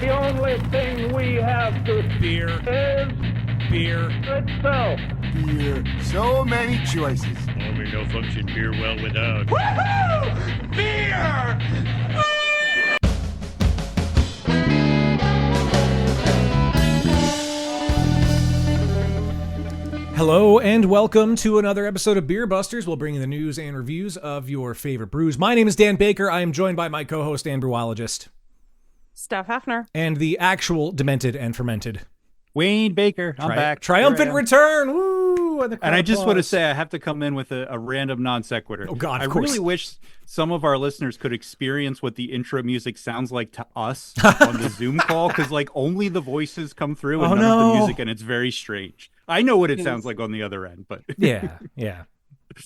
The only thing we have to Beer. is Beer. itself. Beer. So many choices. Only no function beer well without. Woohoo! Beer! Hello and welcome to another episode of Beer Busters. We'll bring you the news and reviews of your favorite brews. My name is Dan Baker. I am joined by my co-host and brewologist, Steph Hefner. and the actual demented and fermented Wayne Baker. I'm back. Triumphant return! Woo! And I just want to say I have to come in with a random non sequitur. Oh God, I of course. really wish some of our listeners could experience what the intro music sounds like to us on the Zoom call, because like only the voices come through and none of the music, and it's very strange. I know what it sounds like on the other end, but yeah.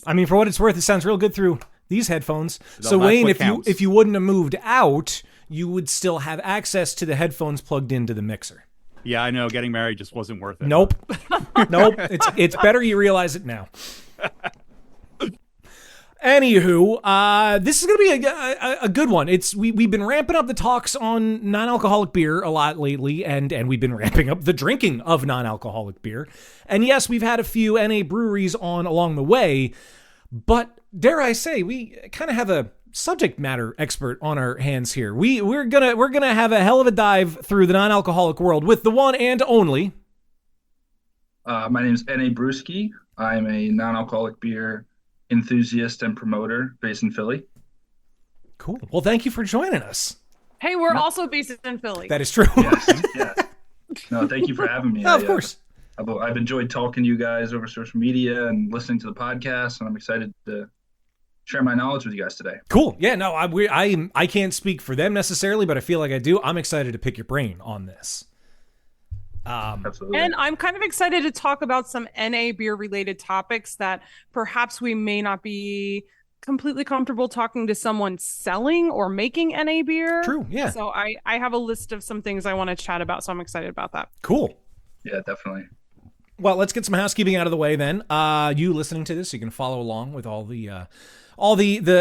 I mean, for what it's worth, it sounds real good through these headphones. No, So that's Wayne, what if you wouldn't have moved out, you would still have access to the headphones plugged into the mixer. yeah, I know getting married just wasn't worth it. Nope. Nope. It's better you realize it now. Anywho, this is going to be a good one. We've been ramping up the talks on non-alcoholic beer a lot lately, and we've been ramping up the drinking of non-alcoholic beer. And yes, we've had a few NA breweries on along the way, but dare I say, we kind of have a subject matter expert on our hands here. We're gonna have a hell of a dive through the non-alcoholic world with the one and only. My name is Brewskey. I'm a non-alcoholic beer enthusiast and promoter based in Philly. Cool. Well, thank you for joining us. Hey, we're also based in Philly. That is true. Yes, yeah. No, thank you for having me. Of course. I've enjoyed talking to you guys over social media and listening to the podcast, and I'm excited to share my knowledge with you guys today. Cool. Yeah, no, I can't speak for them necessarily, but I feel like I do. I'm excited to pick your brain on this. Absolutely. And I'm kind of excited to talk about some NA beer related topics that perhaps we may not be completely comfortable talking to someone selling or making NA beer. True, yeah. So I have a list of some things I want to chat about, so I'm excited about that. Cool. Yeah, definitely. Well, let's get some housekeeping out of the way then. You listening to this, you can follow along with all the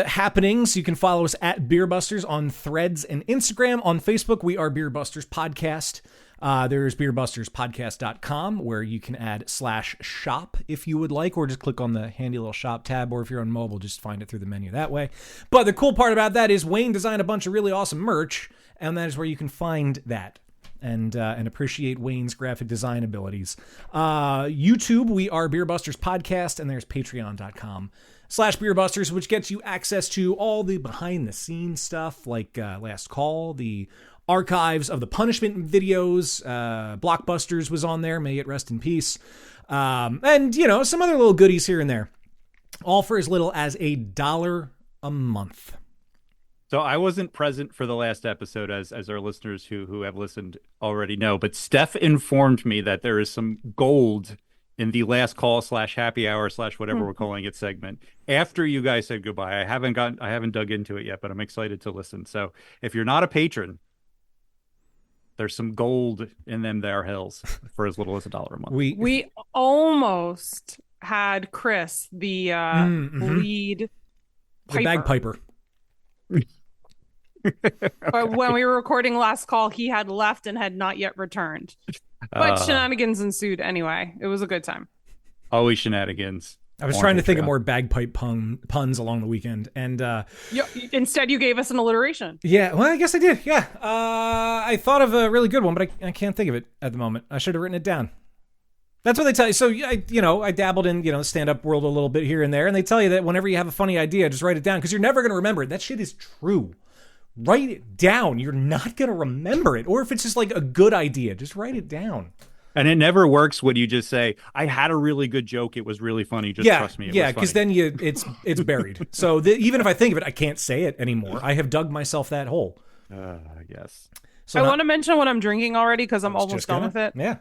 happenings. You can follow us at Beer Busters on Threads and Instagram. On Facebook, we are Beer Busters Podcast. There's beerbusterspodcast.com, where you can add /shop if you would like, or just click on the handy little shop tab, or if you're on mobile, just find it through the menu that way. But the cool part about that is Wayne designed a bunch of really awesome merch, and that is where you can find that and appreciate Wayne's graphic design abilities. YouTube, we are Beer Busters Podcast, and there's patreon.com/beerbusters, which gets you access to all the behind the scenes stuff, like Last Call, the archives of the punishment videos. Blockbusters was on there, may it rest in peace. And some other little goodies here and there, all for as little as $1 a month. So I wasn't present for the last episode, as our listeners who have listened already know, but Steph informed me that there is some gold in the last call /happy hour / whatever we're calling it segment. After you guys said goodbye, I haven't dug into it yet, but I'm excited to listen. So if you're not a patron, there's some gold in them there hills for as little as $1 a month. We almost had Chris, the lead The bagpiper. But when we were recording last call, he had left and had not yet returned. But shenanigans ensued anyway. It was a good time. Always shenanigans. I was trying to think of more bagpipe puns along the weekend, and instead you gave us an alliteration. Yeah, well, I guess I did. Yeah, I thought of a really good one, but I can't think of it at the moment. I should have written it down. That's what they tell you. So, I dabbled in, stand-up world a little bit here and there, and they tell you that whenever you have a funny idea, just write it down, because you're never going to remember it. That shit is true. Write it down. You're not going to remember it. Or if it's just like a good idea, just write it down. And it never works when you just say, I had a really good joke. It was really funny. Just trust me. Yeah, because then it's buried. So even if I think of it, I can't say it anymore. I have dug myself that hole. Yes. So I want to mention what I'm drinking already, because I'm almost done with it. Yeah.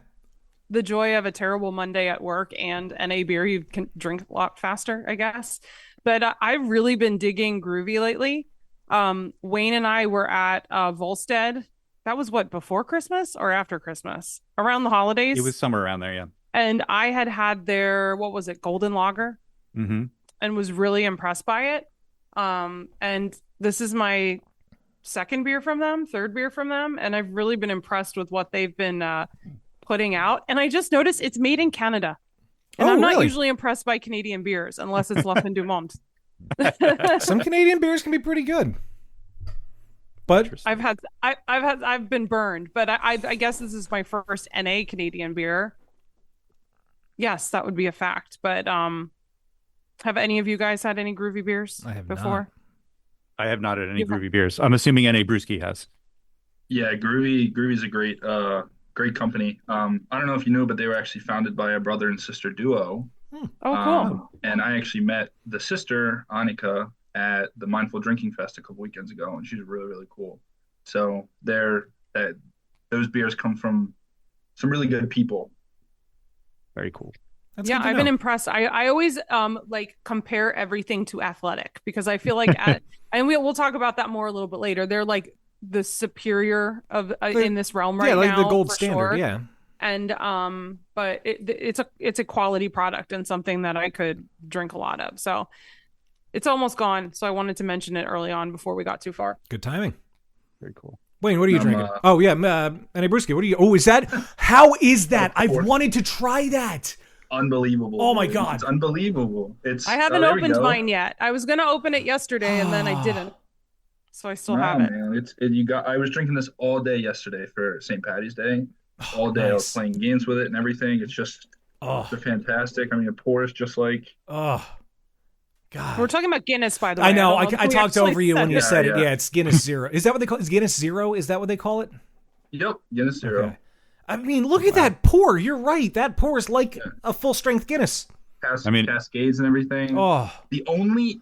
The joy of a terrible Monday at work and NA beer. You can drink a lot faster, I guess. But I've really been digging Groovy lately. Wayne and I were at Volstead. That was before Christmas or after Christmas? Around the holidays? It was somewhere around there, yeah. And I had their, Golden Lager? Mm-hmm. And was really impressed by it. And this is my second beer from them, third beer from them, and I've really been impressed with what they've been putting out. And I just noticed it's made in Canada. And I'm not usually impressed by Canadian beers unless it's La Fin du Monde. Some Canadian beers can be pretty good. But I've been burned, but I guess this is my first NA Canadian beer. Yes, that would be a fact. But have any of you guys had any groovy beers before? I have not had any groovy beers. I'm assuming NA Brewskey has. Yeah, Groovy's a great company. I don't know if you know, but they were actually founded by a brother and sister duo. Oh, cool. And I actually met the sister, Annika, at the Mindful Drinking Fest a couple weekends ago, and she's really, really cool. So those beers come from some really good people. Very cool. I've been impressed. I always like compare everything to Athletic because I feel like and we'll talk about that more a little bit later. They're like the superior of in this realm right now. Yeah, like the gold standard. Sure. Yeah. And but it's a quality product and something that I could drink a lot of. So it's almost gone. So I wanted to mention it early on before we got too far. Good timing. Very cool. Wayne, what are you drinking? Oh yeah, NA Brewskey. What are you? Oh, is that? How is that? I've wanted to try that. Unbelievable. Oh my God. It's unbelievable. I haven't opened mine yet. I was gonna open it yesterday and then I didn't. So I still have it. Man. I was drinking this all day yesterday for St. Patty's Day. All day. Nice. I was playing games with it and everything. It's just they're fantastic. I mean, it pours just like God. We're talking about Guinness, by the way. I know. I talked over you when you said it. Yeah. Yeah, it's Guinness Zero. Is that what they call it? Is Guinness Zero? Is that what they call it? Yep, Guinness Zero. Okay. I mean, look at that pour. You're right. That pour is like a full-strength Guinness. Cascades and everything. Oh. The only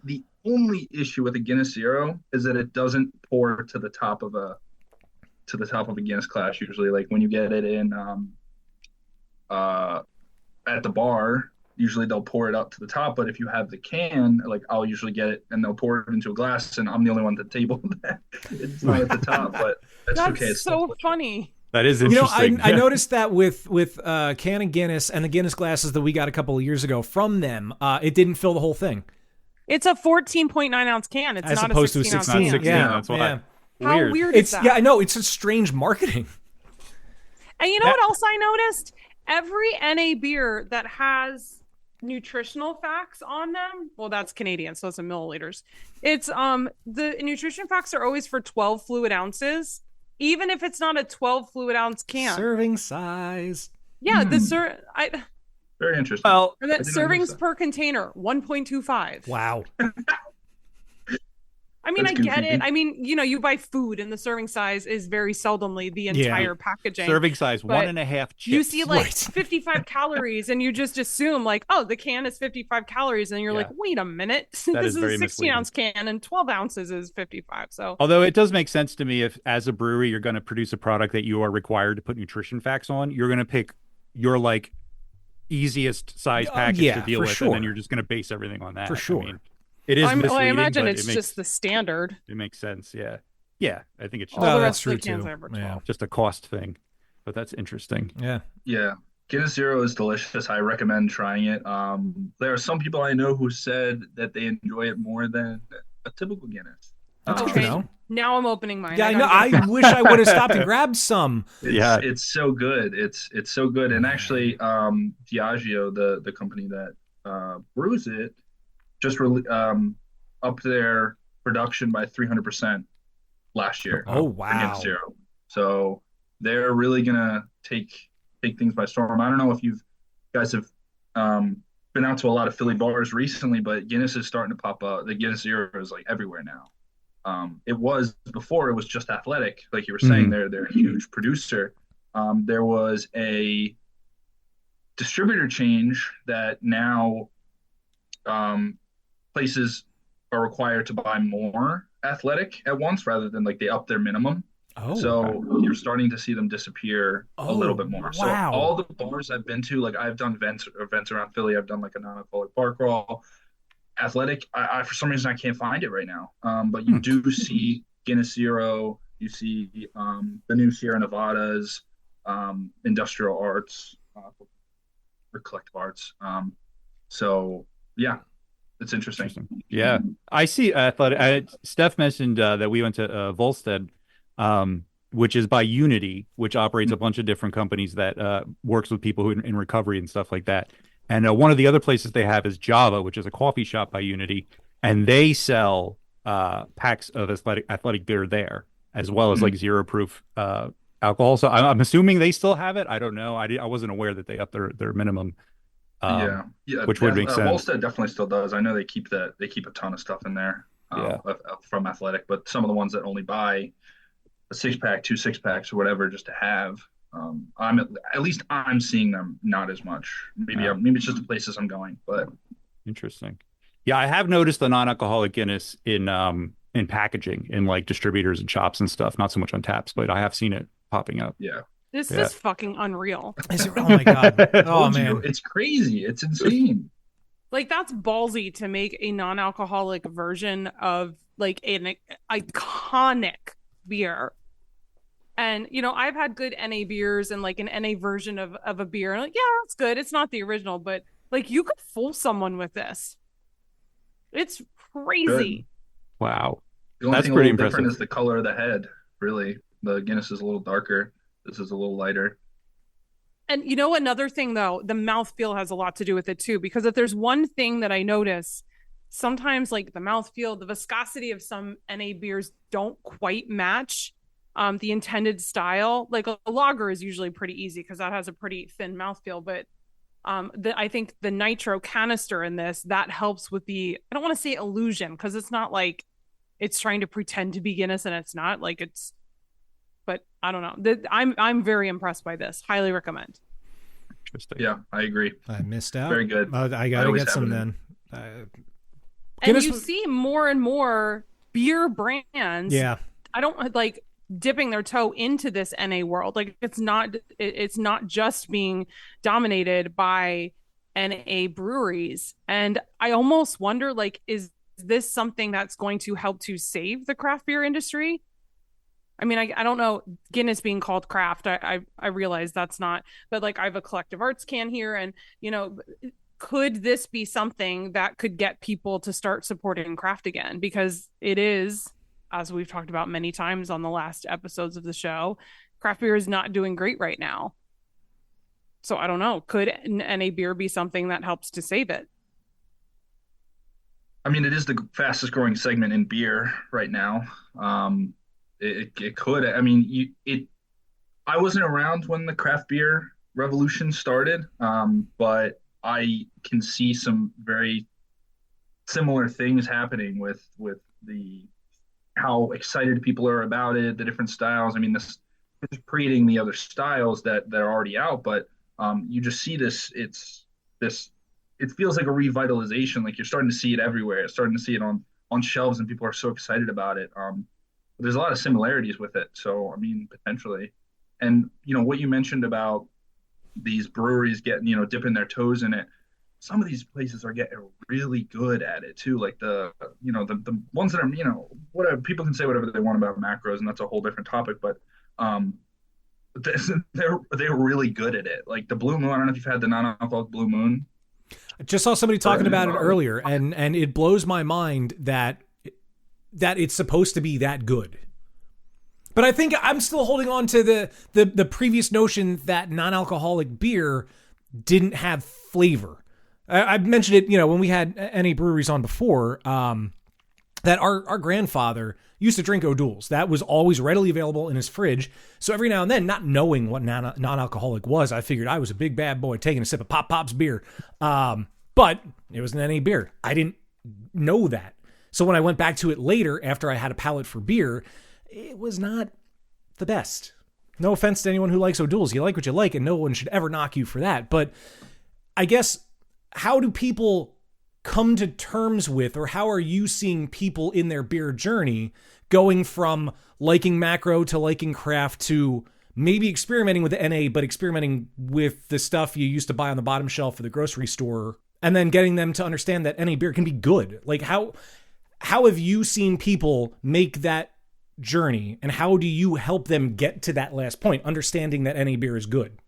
issue with a Guinness Zero is that it doesn't pour to the top of a Guinness class usually. Like when you get it in at the bar, usually they'll pour it up to the top, but if you have the can, like I'll usually get it and they'll pour it into a glass and I'm the only one at the table that it's not at the top, but that's okay. It's so funny. That is interesting. I noticed that with can of Guinness and the Guinness glasses that we got a couple of years ago from them, it didn't fill the whole thing. It's a 14.9 ounce can. It's as not opposed a 16 ounce can. can. Yeah, that's why. Yeah. How weird is that? Yeah, I know. It's a strange marketing. And you know what else I noticed? Every NA beer that has nutritional facts on them, well, that's Canadian, so it's in milliliters. It's the nutrition facts are always for 12 fluid ounces, even if it's not a 12 fluid ounce can. Serving size. Yeah, very interesting. Well, that servings per container 1.25. Wow. I mean, I get it. I mean, you buy food and the serving size is very seldomly the entire packaging. Serving size, 1.5 chips. You see 55 calories and you just assume like, oh, the can is 55 calories. And you're like, wait a minute. This is a 16 ounce can and 12 ounces is 55. So, although it does make sense to me if as a brewery, you're going to produce a product that you are required to put nutrition facts on, you're going to pick your like easiest size package to deal with. Sure. And then you're just going to base everything on that. For sure. I mean, it is misleading, I imagine but it's just the standard. It makes sense. Yeah. Yeah. I think it's just, all the rest of the cans are just a cost thing. But that's interesting. Yeah. Yeah. Guinness Zero is delicious. I recommend trying it. There are some people I know who said that they enjoy it more than a typical Guinness. That's good to know. Now I'm opening mine. Yeah, I know. I wish I would have stopped and grabbed some. It's so good. It's so good. And actually, Diageo, the company that brews it, just upped their production by 300% last year. Oh wow! Zero. So they're really gonna take things by storm. I don't know if you guys have been out to a lot of Philly bars recently, but Guinness is starting to pop up. The Guinness Zero is like everywhere now. It was before. It was just Athletic, like you were saying. They're a huge producer. There was a distributor change that now places are required to buy more Athletic at once rather than like they up their minimum. So you're starting to see them disappear a little bit more. Wow. So all the bars I've been to, like I've done events around Philly. I've done like a non-alcoholic bar crawl. Athletic, I for some reason I can't find it right now. But you do see Guinness Zero. You see the new Sierra Nevadas, Industrial Arts, or Collective Arts. So yeah, it's interesting. Yeah, I see. Steph mentioned that we went to Volstead, which is by Unity, which operates a bunch of different companies that works with people who in recovery and stuff like that. And one of the other places they have is Java, which is a coffee shop by Unity, and they sell packs of athletic beer there, as well as like zero proof alcohol. So I'm assuming they still have it. I don't know. I wasn't aware that they upped their minimum. Which would make sense. Volstead definitely still does. I know they keep a ton of stuff in there from Athletic, but some of the ones that only buy a 6-pack, 2 6-packs or whatever just to have. At least I'm seeing them not as much. Maybe it's just the places I'm going, but interesting. Yeah, I have noticed the non-alcoholic Guinness in packaging in like distributors and shops and stuff. Not so much on taps, but I have seen it popping up. Yeah. This is fucking unreal. Oh my God. Oh man. It's crazy. It's insane. Like, that's ballsy to make a non-alcoholic version of like an iconic beer. And, you know, I've had good NA beers and like an NA version of a beer. And like, yeah, it's good. It's not the original, but like you could fool someone with this. It's crazy. Good. Wow. The only That's thing pretty a little impressive. different is the color of the head, really. The Guinness is a little darker. This is a little lighter. And you know, another thing though, the mouthfeel has a lot to do with it too, because if there's one thing that I notice, sometimes like the mouthfeel, the viscosity of some NA beers don't quite match the intended style. Like a lager is usually pretty easy because that has a pretty thin mouthfeel, but I think the nitro canister in this, that helps with I don't want to say illusion because it's not like it's trying to pretend to be Guinness and it's not, like it's, but I don't know. I'm very impressed by this. Highly recommend. Interesting. Yeah, I agree. I missed out. Very good. I gotta get some then. And you see more and more beer brands. Yeah. I don't like dipping their toe into this NA world. Like it's not just being dominated by NA breweries. And I almost wonder, like, is this something that's going to help to save the craft beer industry? I mean, I don't know, Guinness being called craft, I realize that's not, but like I have a Collective Arts can here, and you know, could this be something that could get people to start supporting craft again? Because it is, as we've talked about many times on the last episodes of the show, craft beer is not doing great right now. So I don't know, could NA beer be something that helps to save it? I mean, it is the fastest growing segment in beer right now. It could. I mean, I wasn't around when the craft beer revolution started, but I can see some very similar things happening with the how excited people are about it, the different styles. I mean, this is creating the other styles that are already out, but you just see this. It feels like a revitalization. Like you're starting to see it everywhere. It's starting to see it on shelves, and people are so excited about it. There's a lot of similarities with it. So, I mean, potentially. And, you know, what you mentioned about these breweries getting, you know, dipping their toes in it, some of these places are getting really good at it too. Like the ones that are, you know, whatever, people can say whatever they want about macros, and that's a whole different topic, but they're really good at it. Like the Blue Moon, I don't know if you've had the non-alcoholic Blue Moon. I just saw somebody talking about it earlier, and it blows my mind that it's supposed to be that good. But I think I'm still holding on to the previous notion that non-alcoholic beer didn't have flavor. I've mentioned it, you know, when we had NA breweries on before, that our grandfather used to drink O'Doul's. That was always readily available in his fridge. So every now and then, not knowing what non-alcoholic was, I figured I was a big bad boy taking a sip of Pop's beer. But it was an NA beer. I didn't know that. So when I went back to it later, after I had a palate for beer, it was not the best. No offense to anyone who likes O'Doul's. You like what you like, and no one should ever knock you for that. But I guess, how do people come to terms with, or how are you seeing people in their beer journey going from liking macro to liking craft to maybe experimenting with the NA, but experimenting with the stuff you used to buy on the bottom shelf of the grocery store, and then getting them to understand that NA beer can be good? Like, how have you seen people make that journey, and how do you help them get to that last point, understanding that NA beer is good?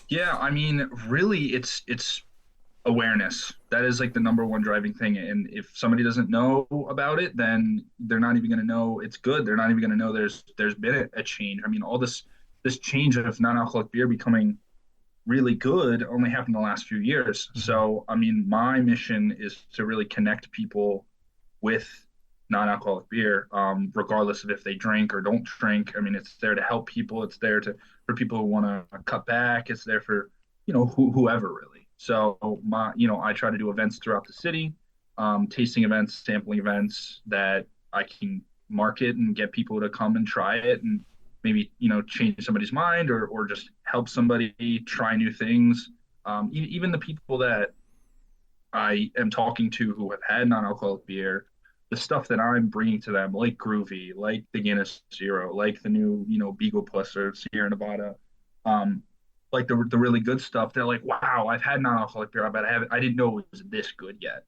Yeah, I mean, really, it's awareness. That is like the number one driving thing. And if somebody doesn't know about it, then they're not even going to know it's good. They're not even going to know there's been a change. I mean, all this change of non-alcoholic beer becoming really good only happened in the last few years. So, I mean, my mission is to really connect people with non-alcoholic beer, regardless of if they drink or don't drink. I mean, it's there to help people. It's there for people who want to cut back. It's there for, whoever really. So I try to do events throughout the city, tasting events, sampling events that I can market and get people to come and try it and maybe, change somebody's mind or just help somebody try new things. Even the people that I am talking to who have had non-alcoholic beer, the stuff that I'm bringing to them, like Groovy, like the Guinness Zero, like the new, Beagle Plus or Sierra Nevada, like the really good stuff. They're like, wow, I've had non-alcoholic beer, but I didn't know it was this good yet.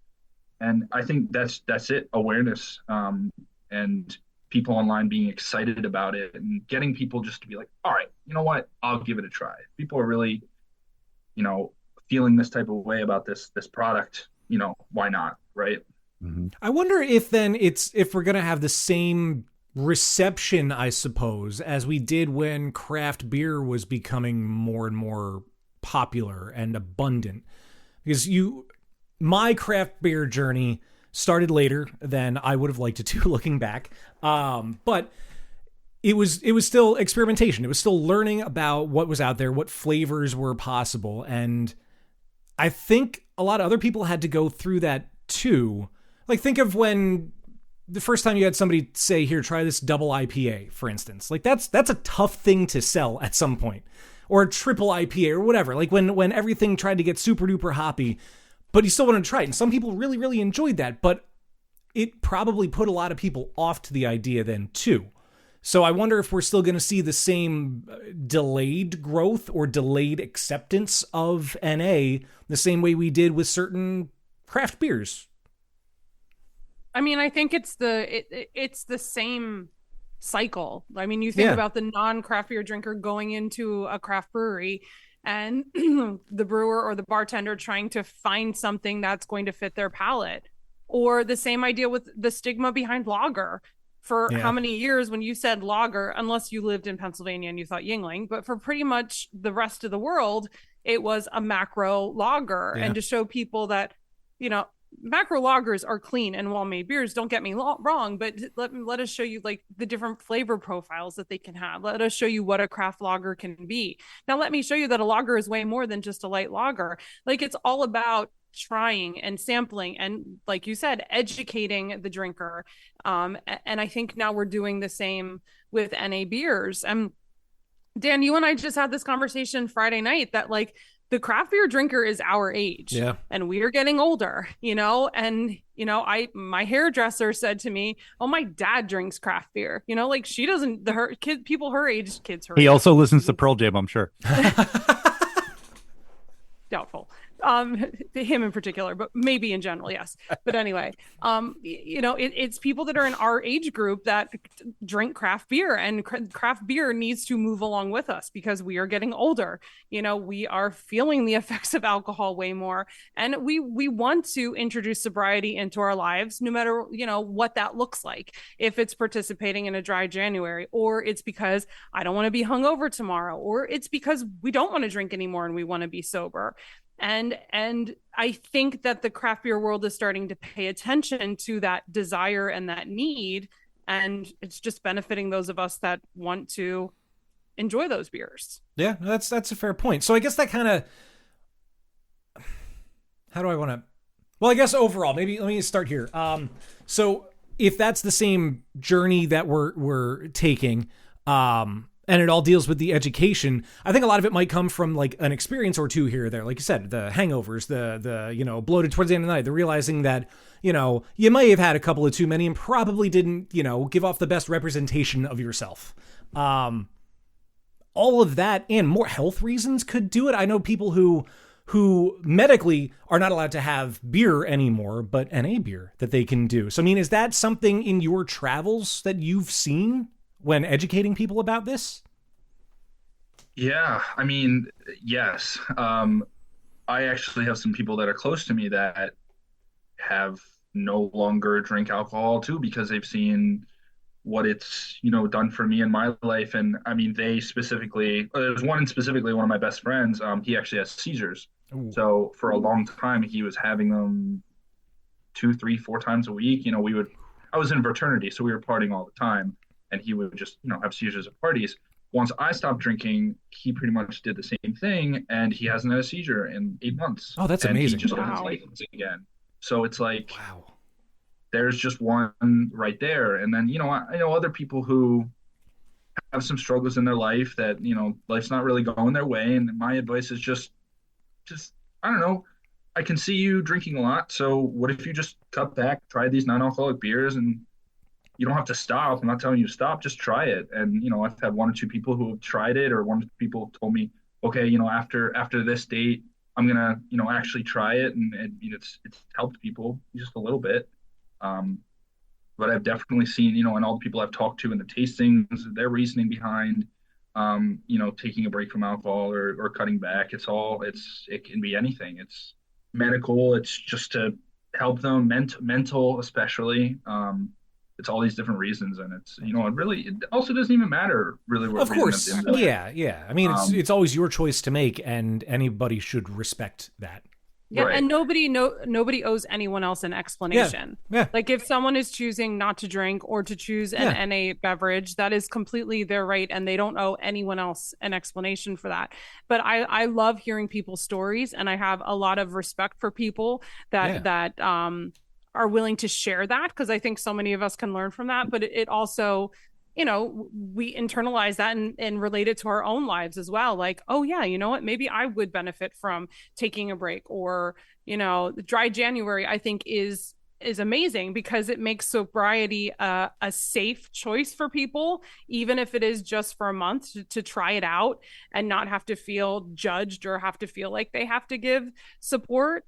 And I think that's it, awareness, and people online being excited about it and getting people just to be like, all right, you know what, I'll give it a try. People are really, feeling this type of way about this product, why not, right? Mm-hmm. I wonder if then if we're going to have the same reception, I suppose, as we did when craft beer was becoming more and more popular and abundant. Because my craft beer journey started later than I would have liked it to, looking back. But it was still experimentation. It was still learning about what was out there, what flavors were possible. And I think a lot of other people had to go through that too. Like, think of when the first time you had somebody say, here, try this double IPA, for instance. Like, that's a tough thing to sell at some point. Or a triple IPA or whatever. Like, when everything tried to get super duper hoppy, but you still wanted to try it. And some people really, really enjoyed that. But it probably put a lot of people off to the idea then, too. So I wonder if we're still going to see the same delayed growth or delayed acceptance of NA the same way we did with certain craft beers. I mean, I think it's the same cycle. I mean, you think about the non-craft beer drinker going into a craft brewery and the brewer or the bartender trying to find something that's going to fit their palate. Or the same idea with the stigma behind lager. For how many years when you said lager, unless you lived in Pennsylvania and you thought Yingling, but for pretty much the rest of the world, it was a macro lager. And to show people that, macro lagers are clean and well-made beers, don't get me wrong, but let us show you like the different flavor profiles that they can have. Let us show you what a craft lager can be. Now, let me show you that a lager is way more than just a light lager. Like, it's all about trying and sampling and, like you said, educating the drinker. And I think now we're doing the same with NA beers. And Dan, you and I just had this conversation Friday night that like the craft beer drinker is our age, and we are getting older, and, my hairdresser said to me, oh, my dad drinks craft beer, like she doesn't, people her age, kids her age. He also listens to Pearl Jam, I'm sure. Doubtful. Him in particular, but maybe in general, yes. But anyway, it's people that are in our age group that drink craft beer, and craft beer needs to move along with us because we are getting older. We are feeling the effects of alcohol way more, and we want to introduce sobriety into our lives, no matter what that looks like. If it's participating in a dry January, or it's because I don't want to be hungover tomorrow, or it's because we don't want to drink anymore and we want to be sober. And I think that the craft beer world is starting to pay attention to that desire and that need, and it's just benefiting those of us that want to enjoy those beers. Yeah, that's a fair point. So I guess that kind of, how do I want to? Well, I guess overall, maybe let me start here. So if that's the same journey that we're taking, and it all deals with the education, I think a lot of it might come from like an experience or two here or there. Like you said, the hangovers, the bloated towards the end of the night, the realizing that, you may have had a couple of too many and probably didn't, give off the best representation of yourself. All of that and more health reasons could do it. I know people who medically are not allowed to have beer anymore, but NA beer that they can do. So, I mean, is that something in your travels that you've seen when educating people about this? Yeah, I mean, yes. I actually have some people that are close to me that have no longer drink alcohol too because they've seen what it's done for me in my life. And I mean, they specifically, there's one specifically, one of my best friends, he actually has seizures. Ooh. So for a long time he was having them two, three, four times a week. I was in fraternity, so we were partying all the time, and he would just have seizures at parties. Once I stopped drinking, he pretty much did the same thing, and he hasn't had a seizure in 8 months. Oh, that's and amazing. He just got his Wow. license again. So it's like, Wow. there's just one right there. And then I know other people who have some struggles in their life that life's not really going their way. And my advice is just I don't know. I can see you drinking a lot. So what if you just cut back, try these non-alcoholic beers, and you don't have to stop. I'm not telling you to stop, just try it. And I've had one or two people who have tried it, or one or two people told me, okay, after this date, I'm gonna actually try it, and it's helped people just a little bit. Um, but I've definitely seen, and all the people I've talked to in the tastings, their reasoning behind, taking a break from alcohol or cutting back. It can be anything. It's medical. It's just to help them, mental especially. It's all these different reasons, and it also doesn't even matter really what Of reason course. at the end of the day. Yeah. I mean, it's always your choice to make, and anybody should respect that. Yeah, Right. and nobody owes anyone else an explanation. Yeah. Like if someone is choosing not to drink or to choose an Yeah. NA beverage, that is completely their right, and they don't owe anyone else an explanation for that. But I love hearing people's stories, and I have a lot of respect for people that are willing to share that, because I think so many of us can learn from that. But it also, we internalize that and relate it to our own lives as well. Like, oh yeah, you know what? Maybe I would benefit from taking a break. Or, the dry January, I think is amazing because it makes sobriety a safe choice for people, even if it is just for a month to try it out and not have to feel judged or have to feel like they have to give support.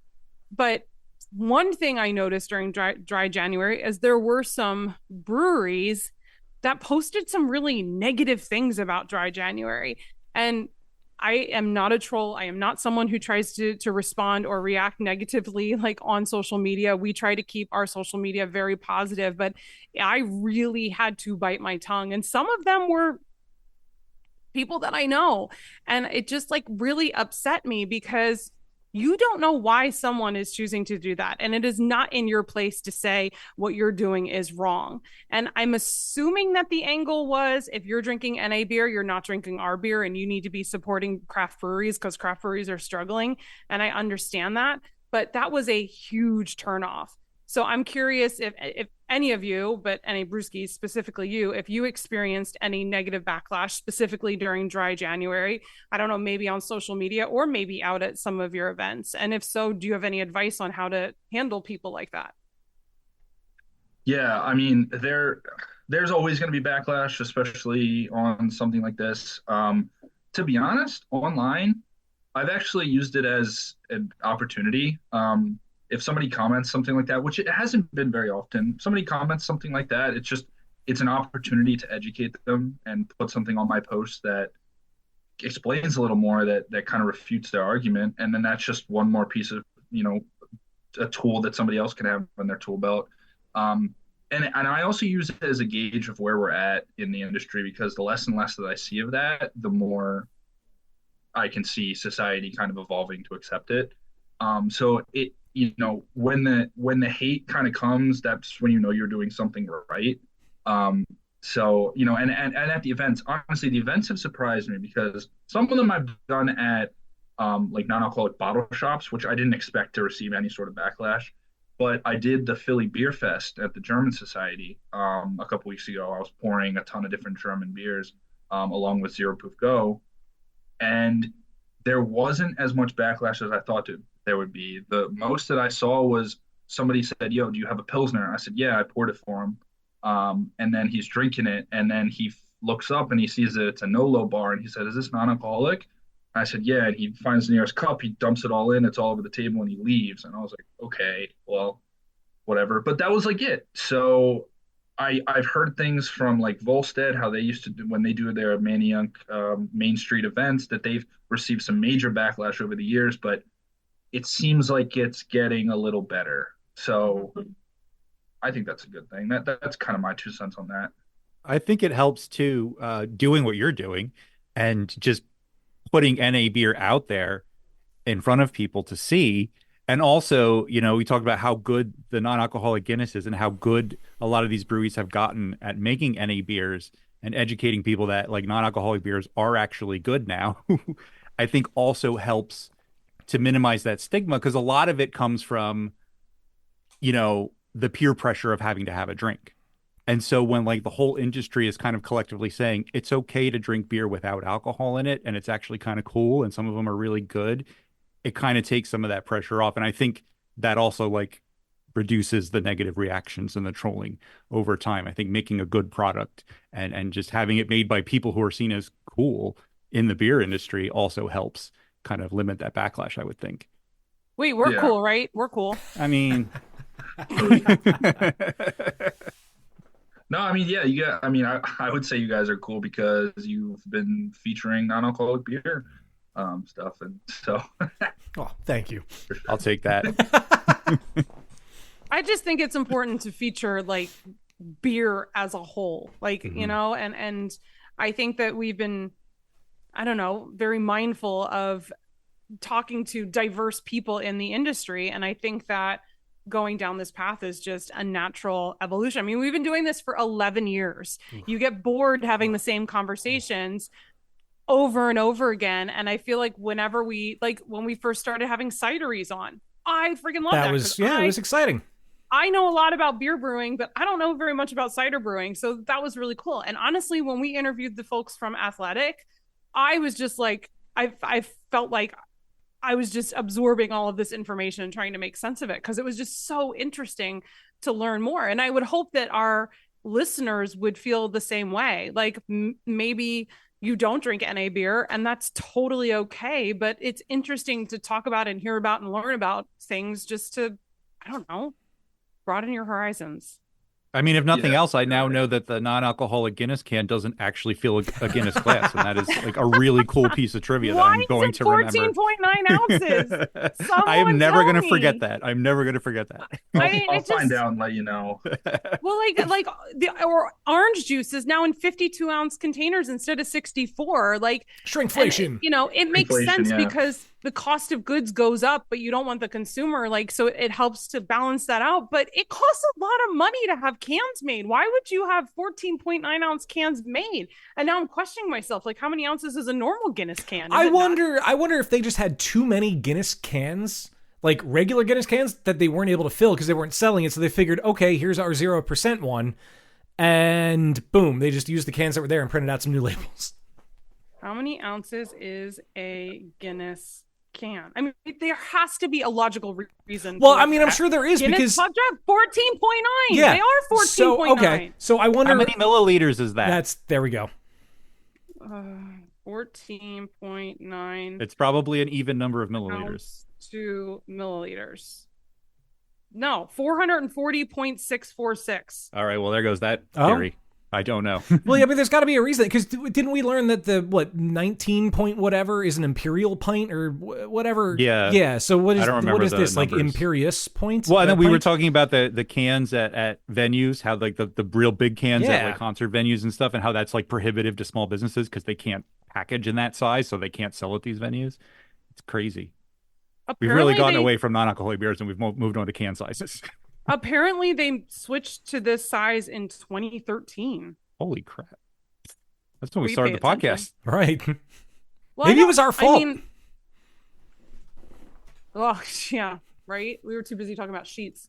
But one thing I noticed during dry January is there were some breweries that posted some really negative things about dry January. And I am not a troll. I am not someone who tries to respond or react negatively like on social media. We try to keep our social media very positive, but I really had to bite my tongue. And some of them were people that I know. And it just like really upset me because you don't know why someone is choosing to do that. And it is not in your place to say what you're doing is wrong. And I'm assuming that the angle was, if you're drinking NA beer, you're not drinking our beer, and you need to be supporting craft breweries because craft breweries are struggling. And I understand that. But that was a huge turnoff. So I'm curious if any of you, but any Brewskey, specifically you, if you experienced any negative backlash specifically during dry January. I don't know, maybe on social media or maybe out at some of your events. And if so, do you have any advice on how to handle people like that? Yeah, I mean, there's always going to be backlash, especially on something like this. To be honest, online, I've actually used it as an opportunity. If somebody comments something like that, which it hasn't been very often, somebody comments something like that, it's an opportunity to educate them and put something on my post that explains a little more, that kind of refutes their argument. And then that's just one more piece of, a tool that somebody else can have in their tool belt. And I also use it as a gauge of where we're at in the industry, because the less and less that I see of that, the more I can see society kind of evolving to accept it. So when the hate kind of comes, that's when you're doing something right. So and at the events, honestly, the events have surprised me, because some of them I've done at like non-alcoholic bottle shops, which I didn't expect to receive any sort of backlash. But I did the Philly Beer Fest at the German Society a couple weeks ago. I was pouring a ton of different German beers along with Zero Proof Go, and there wasn't as much backlash as I thought there would be. The most that I saw was somebody said, "Yo, do you have a Pilsner?" I said, "Yeah, I poured it for him." And then he's drinking it, and then he looks up and he sees that it's a no-low bar, and he said, "Is this non-alcoholic?" I said, "Yeah." And he finds the nearest cup, he dumps it all in, it's all over the table, and he leaves. And I was like, okay, well, whatever. But that was like it. So I've heard things from like Volstead, how they used to do when they do their Manayunk Main Street events, that they've received some major backlash over the years. But it seems like it's getting a little better. So I think that's a good thing. That's kind of my 2 cents on that. I think it helps too, doing what you're doing and just putting NA beer out there in front of people to see. And also, we talked about how good the non-alcoholic Guinness is and how good a lot of these breweries have gotten at making NA beers and educating people that like non-alcoholic beers are actually good now. I think also helps to minimize that stigma because a lot of it comes from, the peer pressure of having to have a drink. And so when like the whole industry is kind of collectively saying it's okay to drink beer without alcohol in it and it's actually kind of cool and some of them are really good, it kind of takes some of that pressure off. And I think that also like reduces the negative reactions and the trolling over time. I think making a good product and just having it made by people who are seen as cool in the beer industry also helps kind of limit that backlash, I would think. Wait, we're cool, right? We're cool. I mean, No, I mean, yeah, I would say you guys are cool because you've been featuring non-alcoholic beer stuff, and so. Oh, thank you. I'll take that. I just think it's important to feature like beer as a whole, like, and I think that we've been, I don't know, very mindful of talking to diverse people in the industry. And I think that going down this path is just a natural evolution. I mean, we've been doing this for 11 years. You get bored having the same conversations over and over again. And I feel like when we first started having cideries on, I freaking love that. It was exciting. I know a lot about beer brewing, but I don't know very much about cider brewing. So that was really cool. And honestly, when we interviewed the folks from Athletic, I was just like, I felt like I was just absorbing all of this information and trying to make sense of it because it was just so interesting to learn more. And I would hope that our listeners would feel the same way. Like maybe you don't drink NA beer and that's totally okay, but it's interesting to talk about and hear about and learn about things just to, I don't know, broaden your horizons. I mean, if nothing else, I now know that the non-alcoholic Guinness can doesn't actually fill a Guinness glass, and that is like a really cool piece of trivia that I'm going to remember. 14.9 ounces. I am never going to forget that. I'm never going to forget that. I'll find out and let you know. Well, like or orange juice is now in 52-ounce containers instead of 64. Like shrinkflation. And, it makes sense because the cost of goods goes up, but you don't want the consumer, so it helps to balance that out. But it costs a lot of money to have cans made. Why would you have 14.9 ounce cans made? And now I'm questioning myself, like how many ounces is a normal Guinness can? I wonder if they just had too many Guinness cans, like regular Guinness cans that they weren't able to fill because they weren't selling it. So they figured, okay, here's our 0% one. And boom, they just used the cans that were there and printed out some new labels. How many ounces is a Guinness can? I mean, there has to be a logical reason. Well, I mean, I'm sure there is Guinness because 14.9. Yeah, they are 14.9. So okay, so I wonder how many milliliters is that? There we go. 14.9. It's probably an even number of milliliters. 2 milliliters. No, 440.646. All right, well, there goes that theory. I don't know. Well, yeah, but there's got to be a reason, because didn't we learn that the 19 point whatever is an imperial pint or whatever? Yeah. So what is this numbers. like imperious points? Well, and then we were talking about the cans at venues, how like the real big cans at like concert venues and stuff, and how that's like prohibitive to small businesses because they can't package in that size, so they can't sell at these venues. It's crazy. Apparently, we've really gotten away from non-alcoholic beers and we've moved on to can sizes. Apparently, they switched to this size in 2013. Holy crap. That's when we started the podcast. Right. Well, maybe it was our fault. Yeah, right? We were too busy talking about sheets.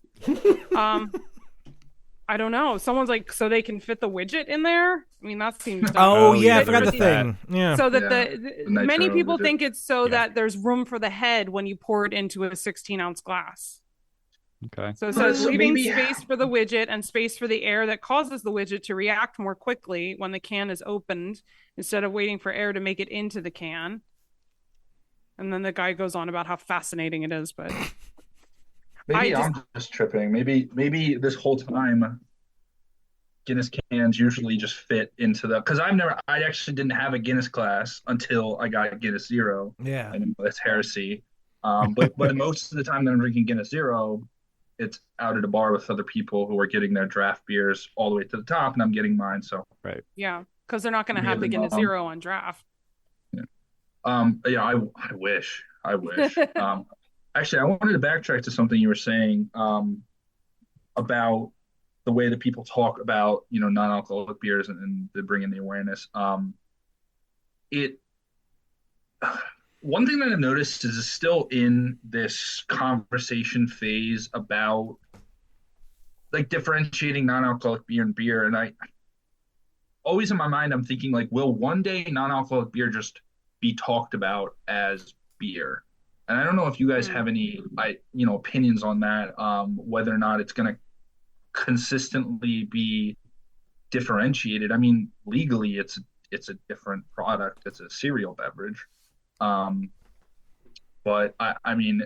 I don't know. Someone's like, so they can fit the widget in there? I mean, that seems dumb. Oh, yeah, I forgot the thing. Yeah. So that the many people think it's so that there's room for the head when you pour it into a 16-ounce glass. Okay. So it says leaving space for the widget and space for the air that causes the widget to react more quickly when the can is opened instead of waiting for air to make it into the can. And then the guy goes on about how fascinating it is, but I'm just tripping. Maybe this whole time Guinness cans usually just fit into because I actually didn't have a Guinness glass until I got a Guinness Zero. Yeah. I know that's heresy. But most of the time that I'm drinking Guinness Zero, it's out at a bar with other people who are getting their draft beers all the way to the top, and I'm getting mine. So Right. Yeah, because they're not going to have the Guinness Zero on draft. yeah, yeah. I wish. Actually, I wanted to backtrack to something you were saying about the way that people talk about non-alcoholic beers and to bring in the awareness. It One thing that I've noticed is it's still in this conversation phase about like differentiating non-alcoholic beer and beer, and I always in my mind I'm thinking like, will one day non-alcoholic beer just be talked about as beer? And I don't know if you guys have any opinions on that, whether or not it's going to consistently be differentiated. I mean, legally it's a different product. It's a cereal beverage. But I mean,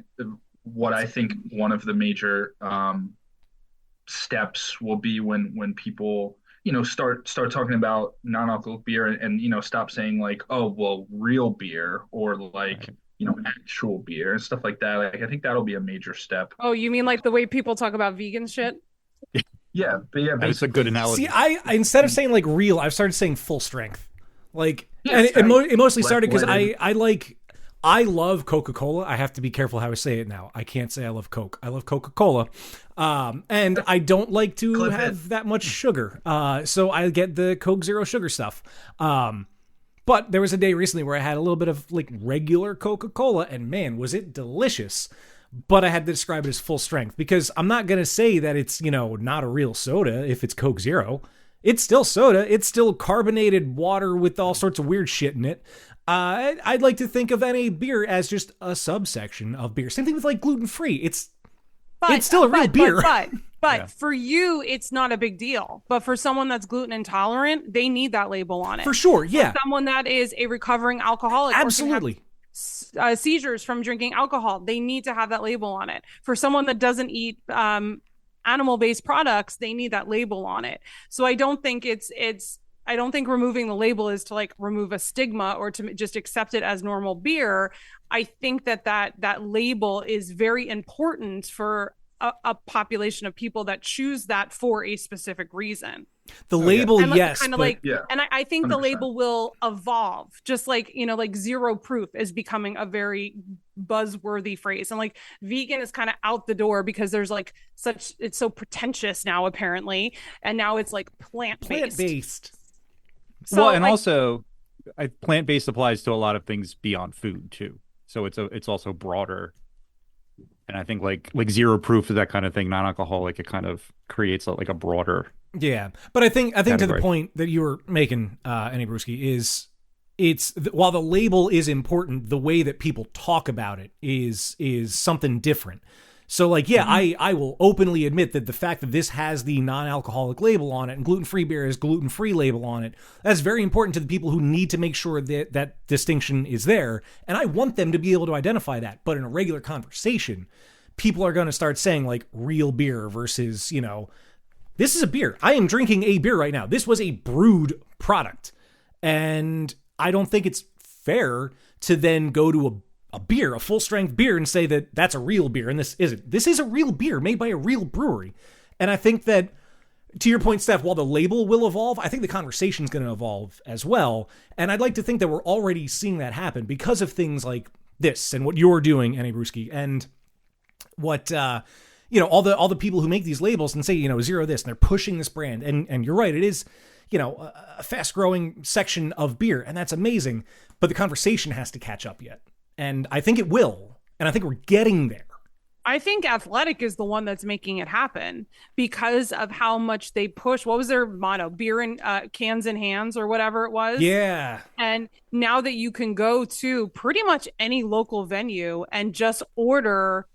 what I think one of the major steps will be when people start talking about non-alcoholic beer and stop saying like, oh well, real beer, or like actual beer and stuff like that. Like I think that'll be a major step. Oh, you mean like the way people talk about vegan shit? Yeah, but yeah, That's a good analogy. See, I instead of saying like real, I've started saying full strength. Like, Yeah, and it mostly Let- started because let it- I love Coca-Cola. I have to be careful how I say it now. I can't say I love Coke. I love Coca-Cola. And I don't like to Clip have that much sugar. So I get the Coke Zero sugar stuff. But there was a day recently where I had a little bit of like regular Coca-Cola, and man, was it delicious. But I had to describe it as full strength because I'm not going to say that it's, not a real soda if it's Coke Zero. It's still soda. It's still carbonated water with all sorts of weird shit in it. I'd like to think of NA beer as just a subsection of beer. Same thing with like gluten-free. It's still a real beer. But Yeah. for you, it's not a big deal. But for someone that's gluten intolerant, they need that label on it. For sure, yeah. For someone that is a recovering alcoholic, or can have Absolutely. seizures from drinking alcohol, they need to have that label on it. For someone that doesn't eat animal-based products, they need that label on it. So I don't think I don't think removing the label is to like remove a stigma or to just accept it as normal beer. I think that label is very important for a population of people that choose that for a specific reason. The label, And yes. kind of but- like, yeah, and I think the 100%. label will evolve, just like, like zero proof is becoming a very buzzworthy phrase. And like vegan is kind of out the door because there's like it's so pretentious now, apparently. And now it's like plant-based. plant-based. So, well, and like, also, plant-based applies to a lot of things beyond food too. So it's also broader. And I think like zero proof is that kind of thing, non-alcoholic. It kind of creates like a broader. Yeah, but I think to the Category. point that you were making, Annie Brewskey, is while the label is important, the way that people talk about it is something different. So like, yeah, I will openly admit that the fact that this has the non-alcoholic label on it and gluten-free beer has gluten-free label on it, that's very important to the people who need to make sure that that distinction is there. And I want them to be able to identify that. But in a regular conversation, people are going to start saying like real beer versus, this is a beer. I am drinking a beer right now. This was a brewed product. And I don't think it's fair to then go to a beer, a full strength beer, and say that that's a real beer. And this isn't. This is a real beer made by a real brewery. And I think that, to your point, Steph, while the label will evolve, I think the conversation is going to evolve as well. And I'd like to think that we're already seeing that happen because of things like this and what you're doing, Annie Brewskey, and what, all the people who make these labels and say, zero this, and they're pushing this brand. And you're right, it is, a fast growing section of beer, and that's amazing. But the conversation has to catch up yet. And I think it will. And I think we're getting there. I think Athletic is the one that's making it happen because of how much they push. What was their motto? Beer in cans in hands, or whatever it was. Yeah. And now that you can go to pretty much any local venue and just order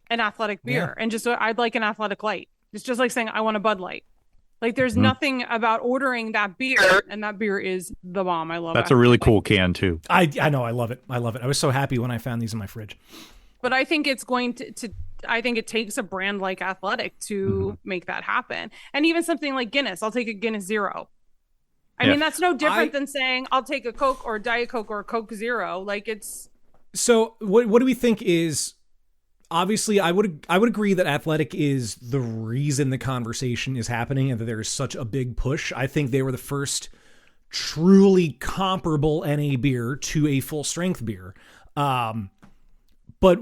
an Athletic beer, and just, I'd like an Athletic Light. It's just like saying, I want a Bud Light. Like there's nothing about ordering that beer, and that beer is the bomb. I love it. That's a really cool can too. I know. I love it. I love it. I was so happy when I found these in my fridge. But I think it's going to I think it takes a brand like Athletic to make that happen. And even something like Guinness, I'll take a Guinness Zero. I mean, that's no different than saying I'll take a Coke or a Diet Coke or a Coke Zero. Like it's So what do we think is obviously I would agree that Athletic is the reason the conversation is happening and that there is such a big push. I think they were the first truly comparable NA beer to a full strength beer. But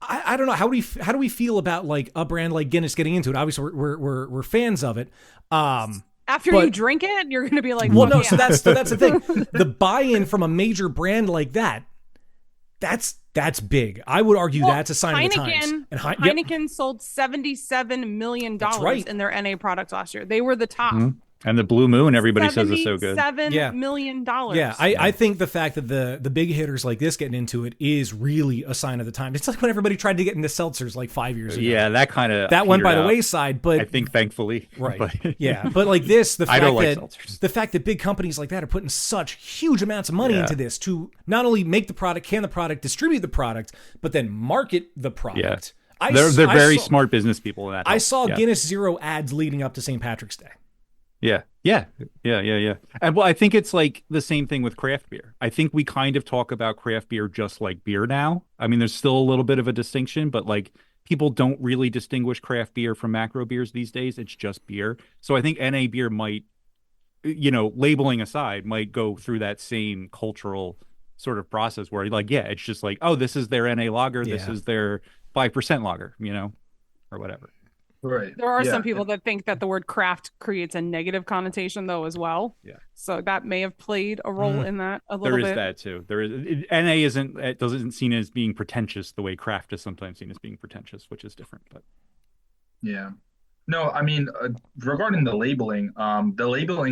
I don't know, how do we feel about like a brand like Guinness getting into it? Obviously we're fans of it. After you drink it, you're going to be like, well, no, yeah. so that's the thing. The buy-in from a major brand like that's big. I would argue that's a sign of the times. And Heineken sold $77 million in their NA products last year. They were the top. Mm-hmm. And the Blue Moon, everybody says is so good. $7 million. Yeah, I think the fact that the big hitters like this getting into it is really a sign of the time. It's like when everybody tried to get into seltzers like 5 years ago. Yeah, that went by the wayside. But I think thankfully, right? But, yeah, but like this, the fact that big companies like that are putting such huge amounts of money into this to not only make the product, can the product, distribute the product, but then market the product. Yeah. They're very smart business people in that. I saw Guinness Zero ads leading up to St. Patrick's Day. Yeah. And well, I think it's like the same thing with craft beer. I think we kind of talk about craft beer just like beer now. I mean, there's still a little bit of a distinction, but like people don't really distinguish craft beer from macro beers these days. It's just beer. So I think NA beer might, labeling aside, might go through that same cultural sort of process where like, it's just like, oh, this is their NA lager. This is their 5% lager, or whatever. Right. There are some people that think that the word craft creates a negative connotation, though, as well. Yeah. So that may have played a role in that a little bit. There is that too. NA doesn't seen as being pretentious the way craft is sometimes seen as being pretentious, which is different. But yeah, no, I mean, regarding the labeling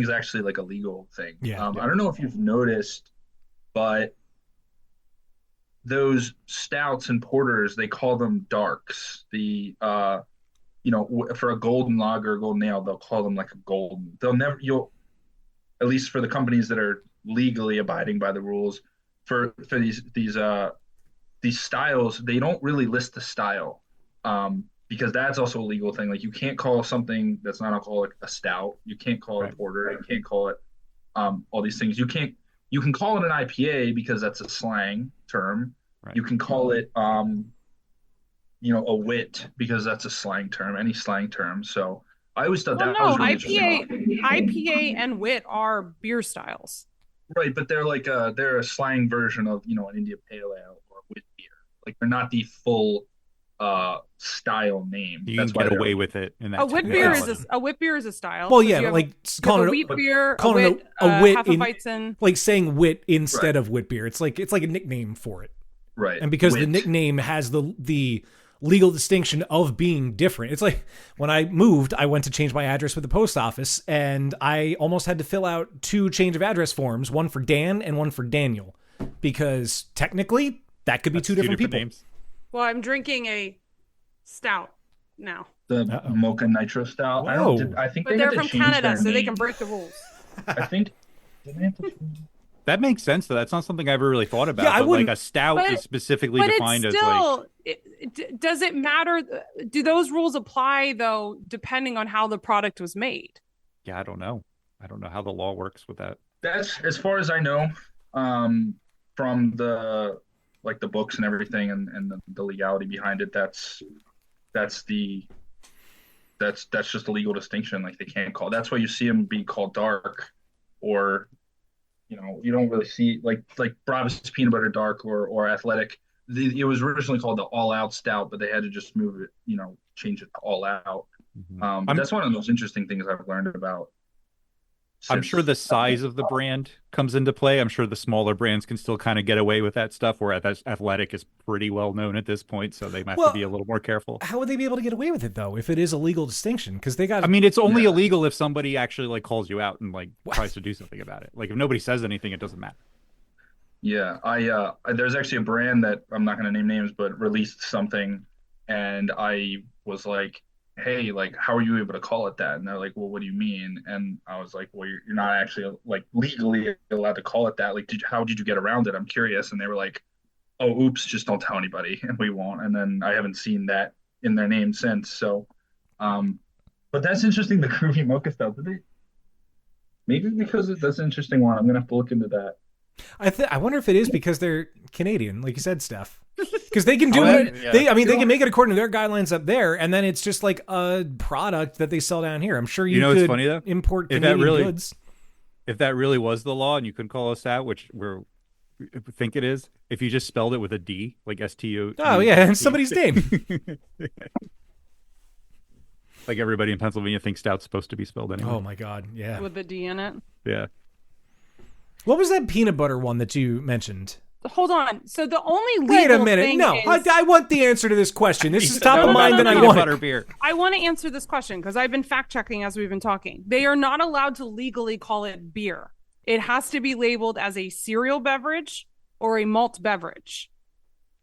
is actually like a legal thing. Yeah. I don't know if you've noticed, but those stouts and porters, they call them darks. For a golden lager, golden ale, they'll call them like a golden. At least for the companies that are legally abiding by the rules, for these styles, they don't really list the style, because that's also a legal thing. Like you can't call something that's not alcoholic a stout. You can't call it a porter. You can't call it all these things. You can call it an IPA because that's a slang term. Right. You can call it a wit because that's a slang term, any slang term. So I always thought was really IPA and wit are beer styles. Right, but they're like they're a slang version of, an India Pale Ale or wit beer. Like they're not the full style name. You can get away with it in that. A wit beer is a style. Well, yeah, like calling it a wheat beer, calling it a wit, Hefeweizen. Like saying wit instead of wit beer. It's like a nickname for it. Right. And because the nickname has the legal distinction of being different. It's like when I moved, I went to change my address with the post office, and I almost had to fill out 2 change of address forms, one for Dan and one for Daniel, because technically that could be two different people. Names. Well, I'm drinking a stout now. The Mocha Nitro Stout. I think they're from Canada, so they can break the rules. I think. That makes sense, though. That's not something I ever really thought about. Yeah, but like a stout is specifically defined as like. Does it matter? Do those rules apply, though, depending on how the product was made? Yeah, I don't know. I don't know how the law works with that. That's as far as I know, from the books and everything and the legality behind it. That's just a legal distinction. Like they can't call. That's why you see them be called dark, or. You don't really see like Brabus Peanut Butter Dark or Athletic. It was originally called the All Out Stout, but they had to just move it, change it to All Out. Mm-hmm. But that's one of the most interesting things I've learned about. I'm sure the size of the brand comes into play. I'm sure the smaller brands can still kind of get away with that stuff, whereas Athletic is pretty well known at this point, so they might have to be a little more careful. How would they be able to get away with it, though, if it is a legal distinction? Because they got. I mean, it's only illegal if somebody actually like calls you out and like tries to do something about it. Like if nobody says anything, it doesn't matter. Yeah, there's actually a brand that I'm not going to name names, but released something, and I was like, hey, like, how are you able to call it that? And they're like, well, what do you mean? And I was like, well, you're not actually like legally allowed to call it that. Like, how did you get around it? I'm curious. And they were like, oh, oops, just don't tell anybody, and we won't. And then I haven't seen that in their name since. So, but that's interesting. The Groovy Mocha Stout, maybe because that's an interesting one. I'm gonna have to look into that. I wonder if it is because they're Canadian, like you said, Steph. Because they can do Oh, it. yeah. They can make it according to their guidelines up there, and then it's just like a product that they sell down here. I'm sure you know could what's funny, though? import If that Canadian really- goods. If that really was the law and you couldn't call us that, which we think it is, if you just spelled it with a D, like STO. Oh yeah, and somebody's name. Like everybody in Pennsylvania thinks stout's supposed to be spelled anyway. Oh my god, yeah. with the D in it. Yeah. What was that peanut butter one that you mentioned? Hold on. So the only legal Wait a minute. thing No, is, I want the answer to this question. This is No, top no, of no, mind no, than no, I no. want. Butter beer. I want to answer this question because I've been fact checking as we've been talking. They are not allowed to legally call it beer. It has to be labeled as a cereal beverage or a malt beverage.